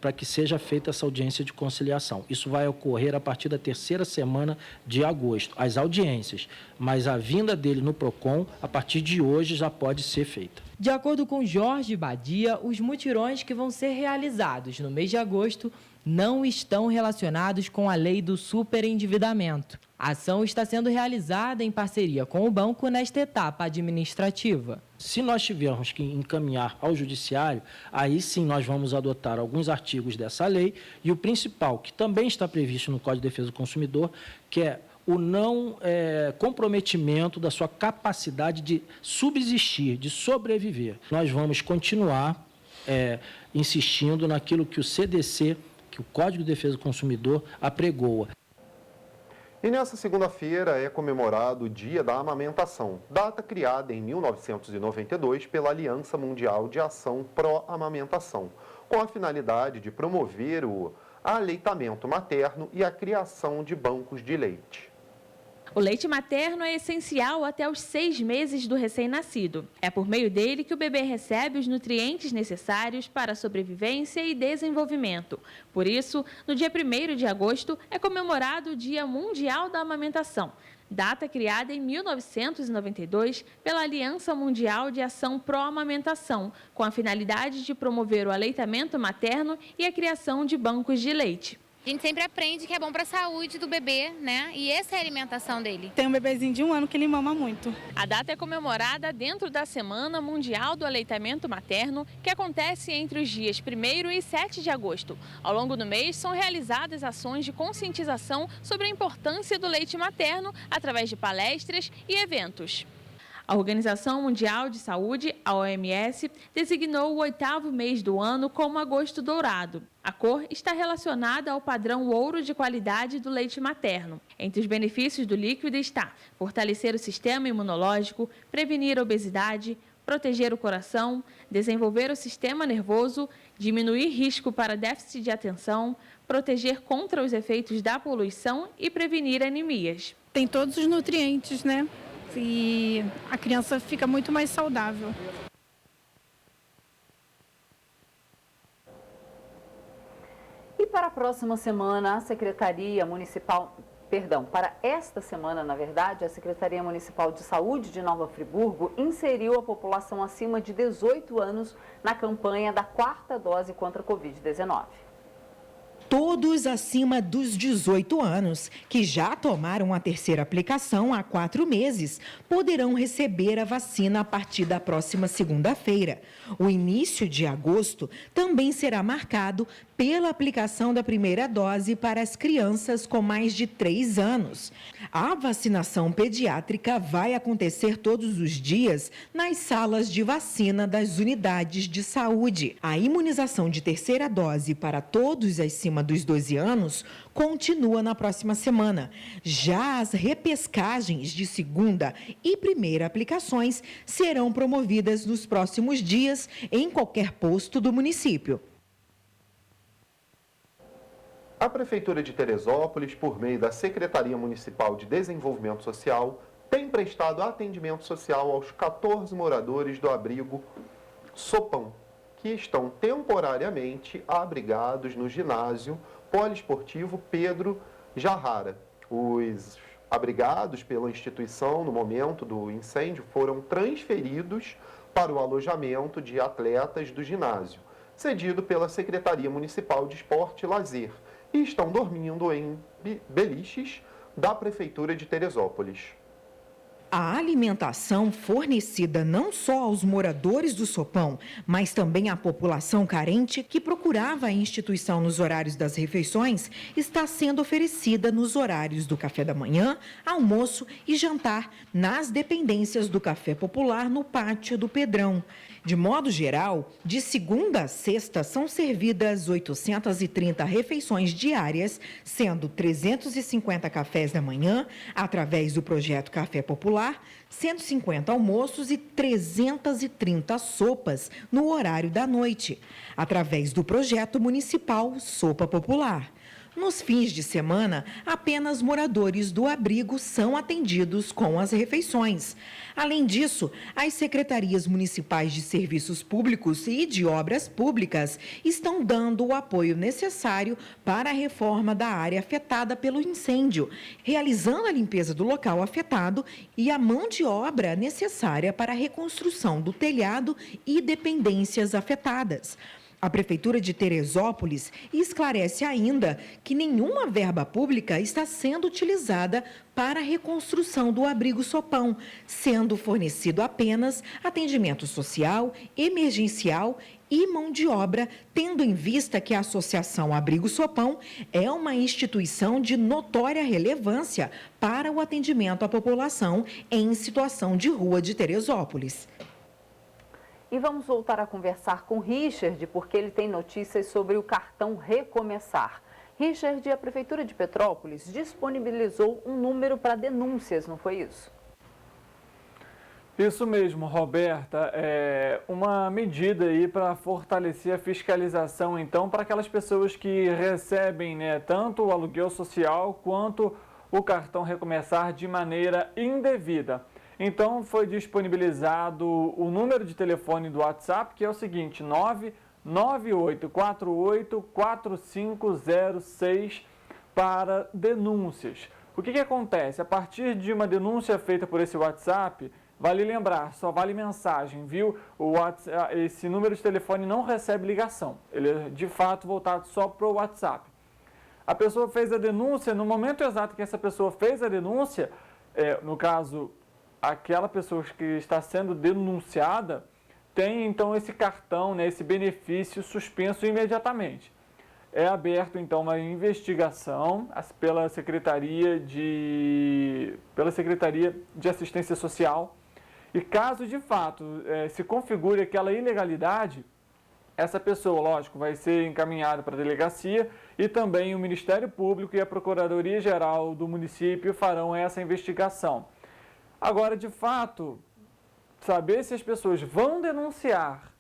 para que seja feita essa audiência de conciliação. Isso vai ocorrer a partir da terceira semana de agosto, as audiências, mas a vinda dele no PROCON, a partir de hoje, já pode ser feita. De acordo com Jorge Badia, os mutirões que vão ser realizados no mês de agosto não estão relacionados com a lei do superendividamento. A ação está sendo realizada em parceria com o banco nesta etapa administrativa. Se nós tivermos que encaminhar ao judiciário, aí sim nós vamos adotar alguns artigos dessa lei e o principal, que também está previsto no Código de Defesa do Consumidor, que é o não comprometimento da sua capacidade de subsistir, de sobreviver. Nós vamos continuar insistindo naquilo que o CDC, que o Código de Defesa do Consumidor, apregoa. E nessa segunda-feira é comemorado o Dia da Amamentação, data criada em 1992 pela Aliança Mundial de Ação Pró-Amamentação, com a finalidade de promover o aleitamento materno e a criação de bancos de leite. O leite materno é essencial até os 6 meses do recém-nascido. É por meio dele que o bebê recebe os nutrientes necessários para a sobrevivência e desenvolvimento. Por isso, no dia 1º de agosto é comemorado o Dia Mundial da Amamentação, data criada em 1992 pela Aliança Mundial de Ação Pró-Amamentação, com a finalidade de promover o aleitamento materno e a criação de bancos de leite. A gente sempre aprende que é bom para a saúde do bebê, né? E essa é a alimentação dele. Tem um bebezinho de 1 ano que ele mama muito. A data é comemorada dentro da Semana Mundial do Aleitamento Materno, que acontece entre os dias 1º e 7 de agosto. Ao longo do mês, são realizadas ações de conscientização sobre a importância do leite materno através de palestras e eventos. A Organização Mundial de Saúde, a OMS, designou o 8º mês do ano como agosto dourado. A cor está relacionada ao padrão ouro de qualidade do leite materno. Entre os benefícios do líquido está fortalecer o sistema imunológico, prevenir a obesidade, proteger o coração, desenvolver o sistema nervoso, diminuir risco para déficit de atenção, proteger contra os efeitos da poluição e prevenir anemias. Tem todos os nutrientes, né? E a criança fica muito mais saudável. E para a próxima semana, a Secretaria Municipal, para esta semana, na verdade, a Secretaria Municipal de Saúde de Nova Friburgo inseriu a população acima de 18 anos na campanha da 4ª dose contra a Covid-19. Todos acima dos 18 anos, que já tomaram a 3ª aplicação há 4 meses, poderão receber a vacina a partir da próxima segunda-feira. O início de agosto também será marcado pela aplicação da 1ª dose para as crianças com mais de 3 anos. A vacinação pediátrica vai acontecer todos os dias nas salas de vacina das unidades de saúde. A imunização de 3ª dose para todos acima dos 12 anos continua na próxima semana. Já as repescagens de 2ª e 1ª aplicações serão promovidas nos próximos dias em qualquer posto do município. A Prefeitura de Teresópolis, por meio da Secretaria Municipal de Desenvolvimento Social, tem prestado atendimento social aos 14 moradores do abrigo Sopão, que estão temporariamente abrigados no ginásio poliesportivo Pedro Jarrara. Os abrigados pela instituição no momento do incêndio foram transferidos para o alojamento de atletas do ginásio, cedido pela Secretaria Municipal de Esporte e Lazer, e estão dormindo em beliches da Prefeitura de Teresópolis. A alimentação fornecida não só aos moradores do Sopão, mas também à população carente que procurava a instituição nos horários das refeições, está sendo oferecida nos horários do café da manhã, almoço e jantar nas dependências do Café Popular no Pátio do Pedrão. De modo geral, de segunda a sexta são servidas 830 refeições diárias, sendo 350 cafés da manhã, através do projeto Café Popular, 150 almoços e 330 sopas no horário da noite, através do projeto municipal Sopa Popular. Nos fins de semana, apenas moradores do abrigo são atendidos com as refeições. Além disso, as secretarias municipais de serviços públicos e de obras públicas estão dando o apoio necessário para a reforma da área afetada pelo incêndio, realizando a limpeza do local afetado e a mão de obra necessária para a reconstrução do telhado e dependências afetadas. A Prefeitura de Teresópolis esclarece ainda que nenhuma verba pública está sendo utilizada para a reconstrução do abrigo Sopão, sendo fornecido apenas atendimento social, emergencial e mão de obra, tendo em vista que a Associação Abrigo Sopão é uma instituição de notória relevância para o atendimento à população em situação de rua de Teresópolis. E vamos voltar a conversar com Richard, porque ele tem notícias sobre o cartão Recomeçar. Richard, a Prefeitura de Petrópolis disponibilizou um número para denúncias, não foi isso? Isso mesmo, Roberta. É uma medida aí para fortalecer a fiscalização, então, para aquelas pessoas que recebem, tanto o aluguel social quanto o cartão recomeçar de maneira indevida. Então foi disponibilizado o número de telefone do WhatsApp, que é o seguinte, 998484506 para denúncias. O que acontece? A partir de uma denúncia feita por esse WhatsApp, vale lembrar, só vale mensagem, viu? Esse número de telefone não recebe ligação. Ele é, de fato, voltado só para o WhatsApp. A pessoa fez a denúncia, no momento exato que essa pessoa fez a denúncia, no caso, aquela pessoa que está sendo denunciada, tem então esse cartão, né, esse benefício suspenso imediatamente. É aberto então uma investigação pela Secretaria de Assistência Social e caso de fato se configure aquela ilegalidade, essa pessoa, lógico, vai ser encaminhada para a delegacia e também o Ministério Público e a Procuradoria-Geral do município farão essa investigação. Agora, de fato, saber se as pessoas vão denunciar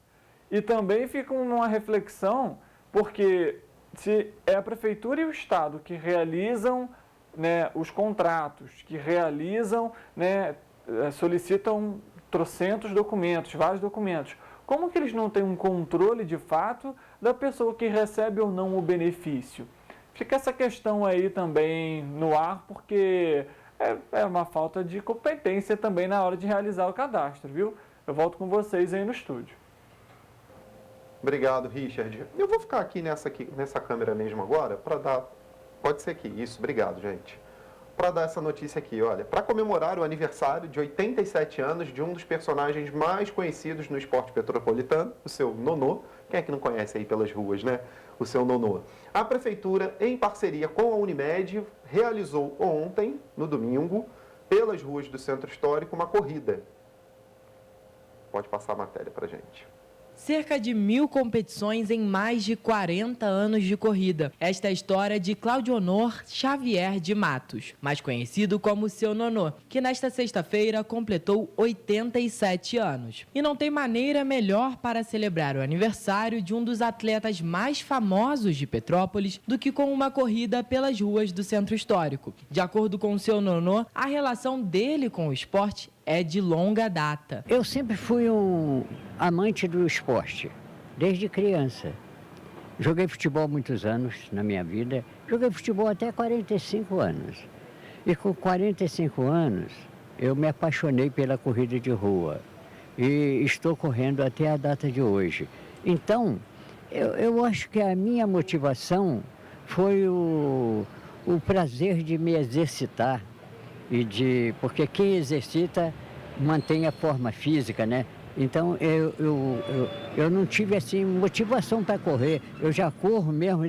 e também fica uma reflexão, porque se é a Prefeitura e o Estado que realizam, né, os contratos, que realizam, né, solicitam trocentos documentos, vários documentos, como que eles não têm um controle de fato da pessoa que recebe ou não o benefício? Fica essa questão aí também no ar, porque é uma falta de competência também na hora de realizar o cadastro, viu? Eu volto com vocês aí no estúdio. Obrigado, Richard. Eu vou ficar aqui nessa câmera mesmo agora para dar... Pode ser aqui, isso, obrigado, gente. Para dar essa notícia aqui, olha, para comemorar o aniversário de 87 anos de um dos personagens mais conhecidos no esporte petropolitano, o seu Nonô. Quem é que não conhece aí pelas ruas, né? O seu Nonô. A Prefeitura, em parceria com a Unimed, realizou ontem, no domingo, pelas ruas do Centro Histórico, uma corrida. Pode passar a matéria para a gente. Cerca de 1.000 competições em mais de 40 anos de corrida. Esta é a história de Claudionor Xavier de Matos, mais conhecido como Seu Nonô, que nesta sexta-feira completou 87 anos. E não tem maneira melhor para celebrar o aniversário de um dos atletas mais famosos de Petrópolis do que com uma corrida pelas ruas do Centro Histórico. De acordo com o Seu Nonô, a relação dele com o esporte é de longa data. Eu sempre fui um amante do esporte, desde criança. Joguei futebol muitos anos na minha vida, joguei futebol até 45 anos. E com 45 anos, eu me apaixonei pela corrida de rua e estou correndo até a data de hoje. Então, eu acho que a minha motivação foi o prazer de me exercitar. Porque quem exercita mantém a forma física, né? Então eu não tive assim motivação para correr. Eu já corro mesmo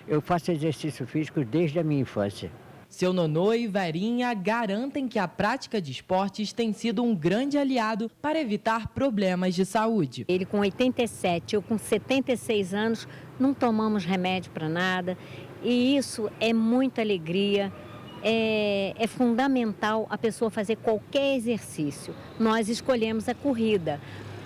eu faço exercício físico desde a minha infância. Seu Nonô e Verinha garantem que a prática de esportes tem sido um grande aliado para evitar problemas de saúde. Ele com 87, eu com 76 anos, não tomamos remédio para nada e isso é muita alegria. É fundamental a pessoa fazer qualquer exercício. Nós escolhemos a corrida,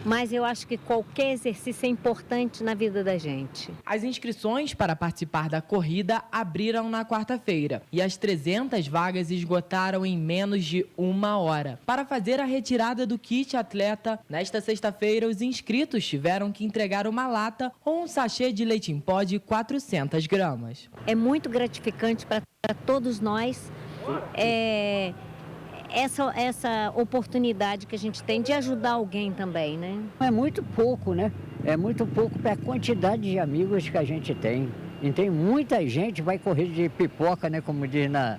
mas eu acho que qualquer exercício é importante na vida da gente. As inscrições para participar da corrida abriram na quarta-feira e as 300 vagas esgotaram em menos de 1 hora. Para fazer a retirada do kit atleta, nesta sexta-feira os inscritos tiveram que entregar uma lata ou um sachê de leite em pó de 400 gramas. É muito gratificante para todos nós essa oportunidade que a gente tem de ajudar alguém também, né? É muito pouco, né? É muito pouco para a quantidade de amigos que a gente tem. E tem muita gente vai correr de pipoca, né? Como diz na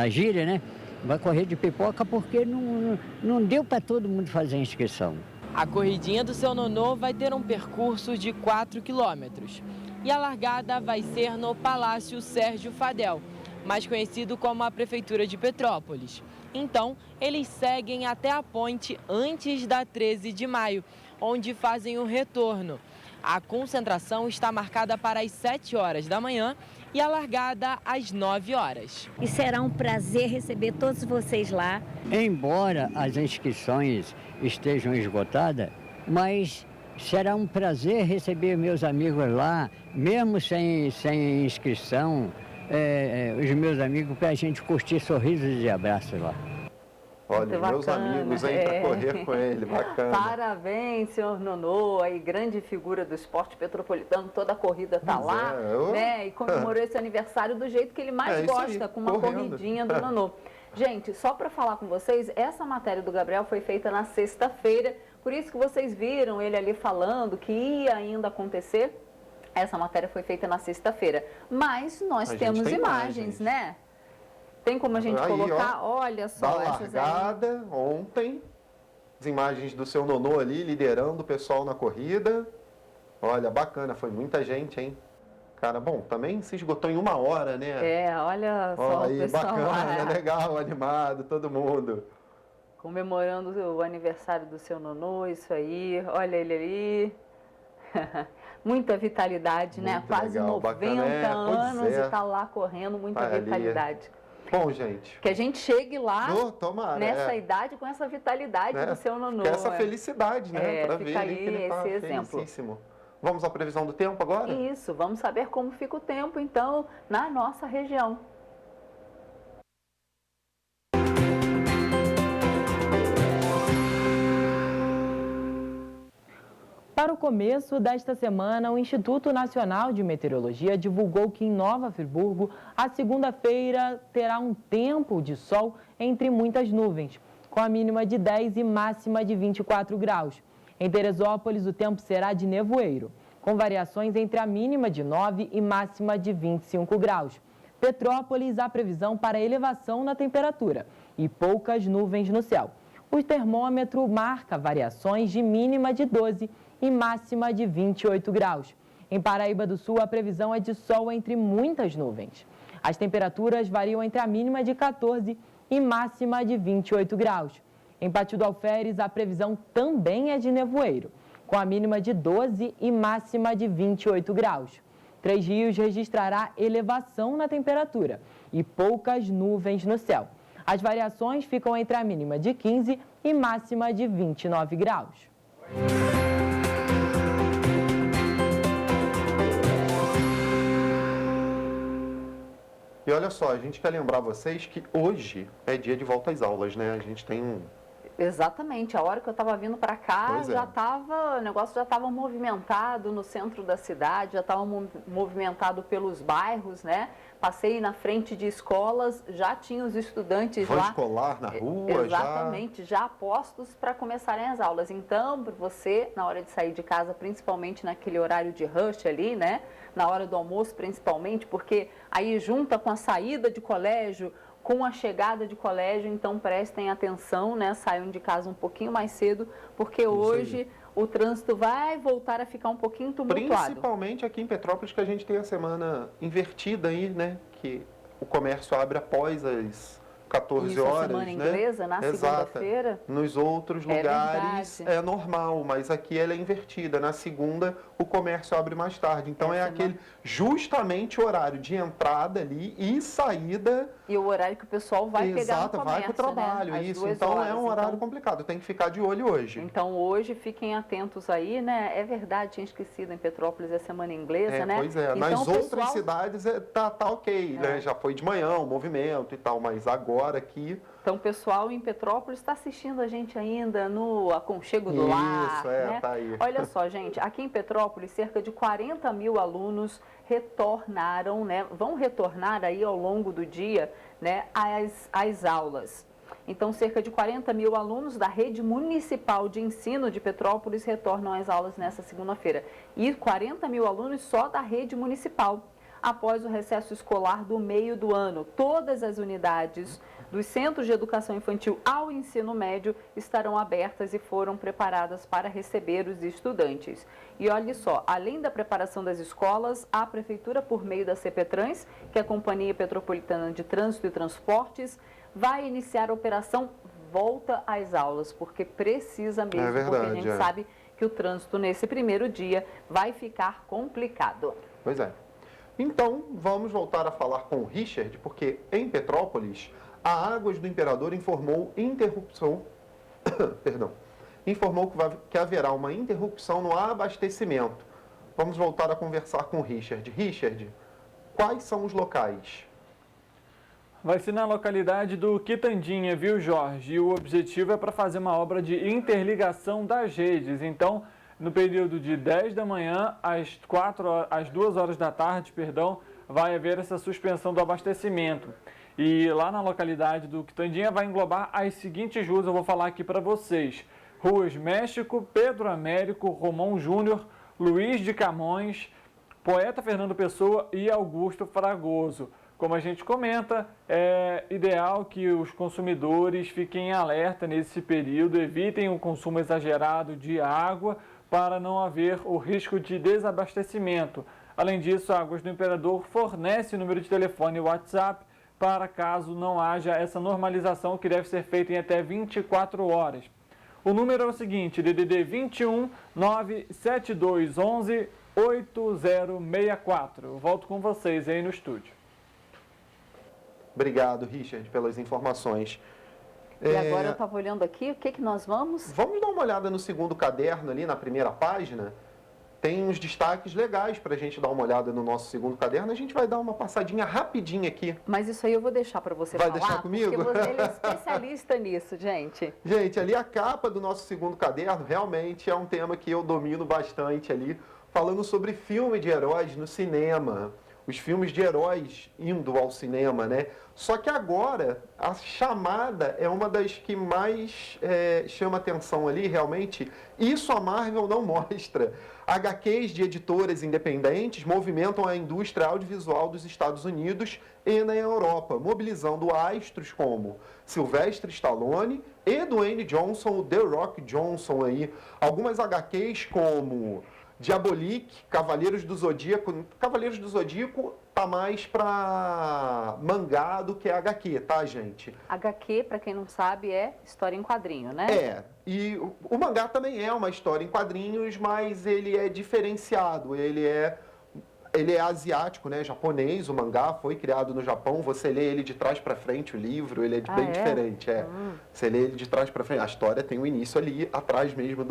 gíria, né? Vai correr de pipoca porque não deu para todo mundo fazer a inscrição. A corridinha do Seu Nonô vai ter um percurso de 4 quilômetros. E a largada vai ser no Palácio Sérgio Fadel, mais conhecido como a Prefeitura de Petrópolis. Então, eles seguem até a ponte antes da 13 de maio, onde fazem o retorno. A concentração está marcada para as 7 horas da manhã e a largada às 9 horas. E será um prazer receber todos vocês lá. Embora as inscrições estejam esgotadas, mas será um prazer receber meus amigos lá, mesmo sem inscrição. os meus amigos para a gente curtir sorrisos e abraços lá. Olha, meus amigos aí para correr com ele, bacana. Parabéns, senhor Nonô, aí grande figura do esporte petropolitano, toda a corrida tá lá, né? E comemorou esse aniversário do jeito que ele mais gosta, com uma corridinha do Nonô. Gente, só para falar com vocês, essa matéria do Gabriel foi feita na sexta-feira, por isso que vocês viram ele ali falando que ia ainda acontecer. Essa matéria foi feita na sexta-feira, mas nós temos imagens, né? Tem como a gente colocar, olha só, da largada, ontem, as imagens do seu Nonô ali, liderando o pessoal na corrida. Olha, bacana, foi muita gente, hein? Cara, bom, também se esgotou em 1 hora, né? Olha só aí, o pessoal bacana, legal, animado, todo mundo. Comemorando o aniversário do seu Nonô, isso aí, olha ele ali. Muita vitalidade, muito, né? Quase legal, 90 anos e tá lá correndo, muita vitalidade. Bom, gente. Que a gente chegue lá tomara, nessa idade com essa vitalidade do seu Nonô. Com essa felicidade, né? Para ver aí que ele tá felicíssimo. Vamos à previsão do tempo agora? Isso, vamos saber como fica o tempo, então, na nossa região. Para o começo desta semana, o Instituto Nacional de Meteorologia divulgou que em Nova Friburgo, a segunda-feira terá um tempo de sol entre muitas nuvens, com a mínima de 10 e máxima de 24 graus. Em Teresópolis, o tempo será de nevoeiro, com variações entre a mínima de 9 e máxima de 25 graus. Petrópolis, a previsão para elevação na temperatura e poucas nuvens no céu. O termômetro marca variações de mínima de 12 e máxima de 28 graus. Em Paraíba do Sul, a previsão é de sol entre muitas nuvens. As temperaturas variam entre a mínima de 14 e máxima de 28 graus. Em Pati do Alferes, a previsão também é de nevoeiro, com a mínima de 12 e máxima de 28 graus. Três Rios registrará elevação na temperatura e poucas nuvens no céu. As variações ficam entre a mínima de 15 e máxima de 29 graus. E olha só, a gente quer lembrar vocês que hoje é dia de volta às aulas, né? A gente tem um... Exatamente, a hora que eu estava vindo para cá, o negócio já estava movimentado no centro da cidade, já estava movimentado pelos bairros, né? Passei na frente de escolas, já tinha os estudantes lá. Escolar na rua, exatamente, já postos para começarem as aulas. Então, para você, na hora de sair de casa, principalmente naquele horário de rush ali, né? Na hora do almoço, principalmente, porque aí junta com a saída de colégio, com a chegada de colégio, então prestem atenção, né? Saiam de casa um pouquinho mais cedo, porque hoje o trânsito vai voltar a ficar um pouquinho tumultuado. Principalmente aqui em Petrópolis, que a gente tem a semana invertida aí, né? Que o comércio abre após as 14 horas, semana inglesa, na segunda-feira. Nos outros lugares é normal, mas aqui ela é invertida. Na segunda, o comércio abre mais tarde. Então é aquele justamente o horário de entrada ali e saída. E o horário que o pessoal vai pegar no comércio, vai para o trabalho, né? isso. Então é um horário complicado, tem que ficar de olho hoje. Então hoje fiquem atentos aí, né? É verdade, tinha esquecido, em Petrópolis é semana inglesa, né? Pois é, então, nas outras cidades tá ok, né? Já foi de manhã o movimento e tal, mas agora aqui... Então o pessoal em Petrópolis está assistindo a gente ainda no aconchego do lar, né? Tá aí. Olha só, gente, aqui em Petrópolis cerca de 40 mil alunos retornaram, né? Vão retornar aí ao longo do dia, né? Às aulas. Então, cerca de 40 mil alunos da rede municipal de ensino de Petrópolis retornam às aulas nessa segunda-feira. E 40 mil alunos só da rede municipal. Após o recesso escolar do meio do ano, todas as unidades dos Centros de Educação Infantil ao ensino médio estarão abertas e foram preparadas para receber os estudantes. E olha só, além da preparação das escolas, a Prefeitura, por meio da CPTrans, que é a Companhia Petropolitana de Trânsito e Transportes, vai iniciar a operação Volta às Aulas, porque precisa mesmo, porque a gente sabe que o trânsito nesse primeiro dia vai ficar complicado. Pois é. Então, vamos voltar a falar com o Richard, porque em Petrópolis, a Águas do Imperador informou que haverá uma interrupção no abastecimento. Vamos voltar a conversar com o Richard. Richard, Quais são os locais? Vai ser na localidade do Quitandinha, viu, Jorge? E o objetivo é para fazer uma obra de interligação das redes. Então, no período de 10 da manhã às 2 horas da tarde, vai haver essa suspensão do abastecimento. E lá na localidade do Quitandinha vai englobar as seguintes ruas, eu vou falar aqui para vocês. Ruas México, Pedro Américo, Romão Júnior, Luiz de Camões, Poeta Fernando Pessoa e Augusto Fragoso. Como a gente comenta, é ideal que os consumidores fiquem em alerta nesse período, evitem o consumo exagerado de água para não haver o risco de desabastecimento. Além disso, a Águas do Imperador fornece o número de telefone e WhatsApp para caso não haja essa normalização que deve ser feita em até 24 horas. O número é o seguinte, DDD 21 97211 8064. Eu volto com vocês aí no estúdio. Obrigado, Richard, pelas informações. E agora eu estava olhando aqui, o que nós vamos? Vamos dar uma olhada no segundo caderno ali, na primeira página. Tem uns destaques legais para a gente dar uma olhada no nosso segundo caderno. A gente vai dar uma passadinha rapidinha aqui. Mas isso aí eu vou deixar para você falar. Vai deixar comigo? Porque ele é especialista nisso, gente. Gente, ali a capa do nosso segundo caderno realmente é um tema que eu domino bastante ali, falando sobre filme de heróis no cinema. Os filmes de heróis indo ao cinema, né? Só que agora, a chamada é uma das que mais chama atenção ali, realmente. Isso a Marvel não mostra. HQs de editoras independentes movimentam a indústria audiovisual dos Estados Unidos e na Europa, mobilizando astros como Sylvester Stallone e Dwayne Johnson, o The Rock Johnson aí. Algumas HQs como Diabolique, Cavaleiros do Zodíaco. Cavaleiros do Zodíaco tá mais para mangá do que HQ, tá, gente? HQ, para quem não sabe, é história em quadrinho, né? É, e o mangá também é uma história em quadrinhos, mas ele é diferenciado, ele é asiático, né, japonês, o mangá foi criado no Japão, você lê ele de trás para frente, o livro, ele é bem diferente, Você lê ele de trás para frente, a história tem um início ali, atrás mesmo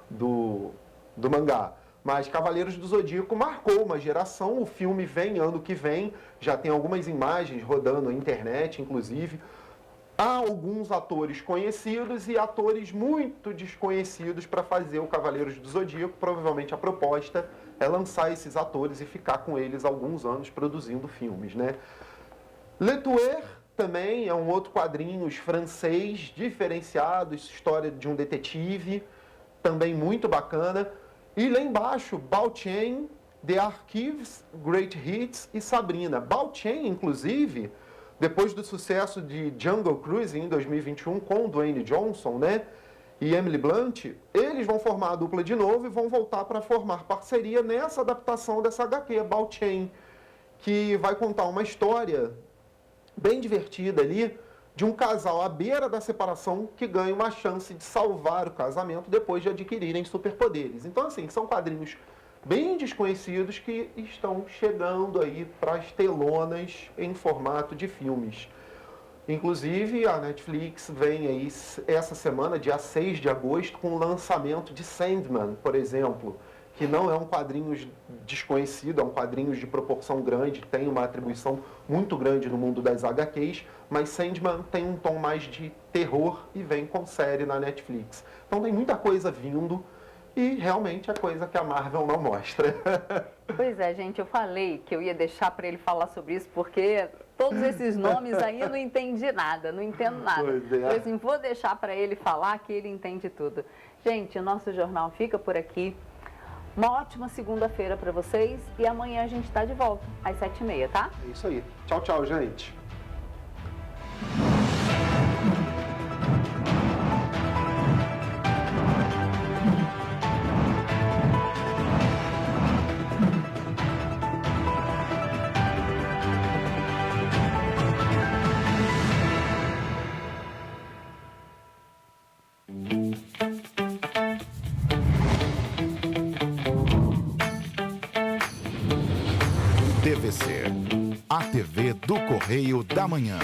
do mangá. Mas Cavaleiros do Zodíaco marcou uma geração, o filme vem ano que vem, já tem algumas imagens rodando na internet, inclusive. Há alguns atores conhecidos e atores muito desconhecidos para fazer o Cavaleiros do Zodíaco. Provavelmente a proposta é lançar esses atores e ficar com eles alguns anos produzindo filmes, né? Letuer também é um outro quadrinho francês, diferenciado, história de um detetive, também muito bacana. E lá embaixo, Balchain, The Archives, Great Hits e Sabrina. Balchain, inclusive, depois do sucesso de Jungle Cruise em 2021 com Dwayne Johnson, né, e Emily Blunt, eles vão formar a dupla de novo e vão voltar para formar parceria nessa adaptação dessa HQ, Balchain, que vai contar uma história bem divertida ali, de um casal à beira da separação que ganha uma chance de salvar o casamento depois de adquirirem superpoderes. Então, assim, são quadrinhos bem desconhecidos que estão chegando aí para as telonas em formato de filmes. Inclusive, a Netflix vem aí essa semana, dia 6 de agosto, com o lançamento de Sandman, por exemplo, que não é um quadrinho desconhecido, é um quadrinho de proporção grande, tem uma atribuição muito grande no mundo das HQs, mas Sandman tem um tom mais de terror e vem com série na Netflix. Então tem muita coisa vindo e realmente é coisa que a Marvel não mostra. Pois é, gente, eu falei que eu ia deixar para ele falar sobre isso, porque todos esses nomes aí eu não entendi nada, não entendo nada. Pois é. Eu assim, vou deixar para ele falar que ele entende tudo. Gente, o nosso jornal fica por aqui. Uma ótima segunda-feira para vocês e amanhã a gente está de volta às 7h30, tá? É isso aí. Tchau, tchau, gente. TVC, a TV do Correio da Manhã.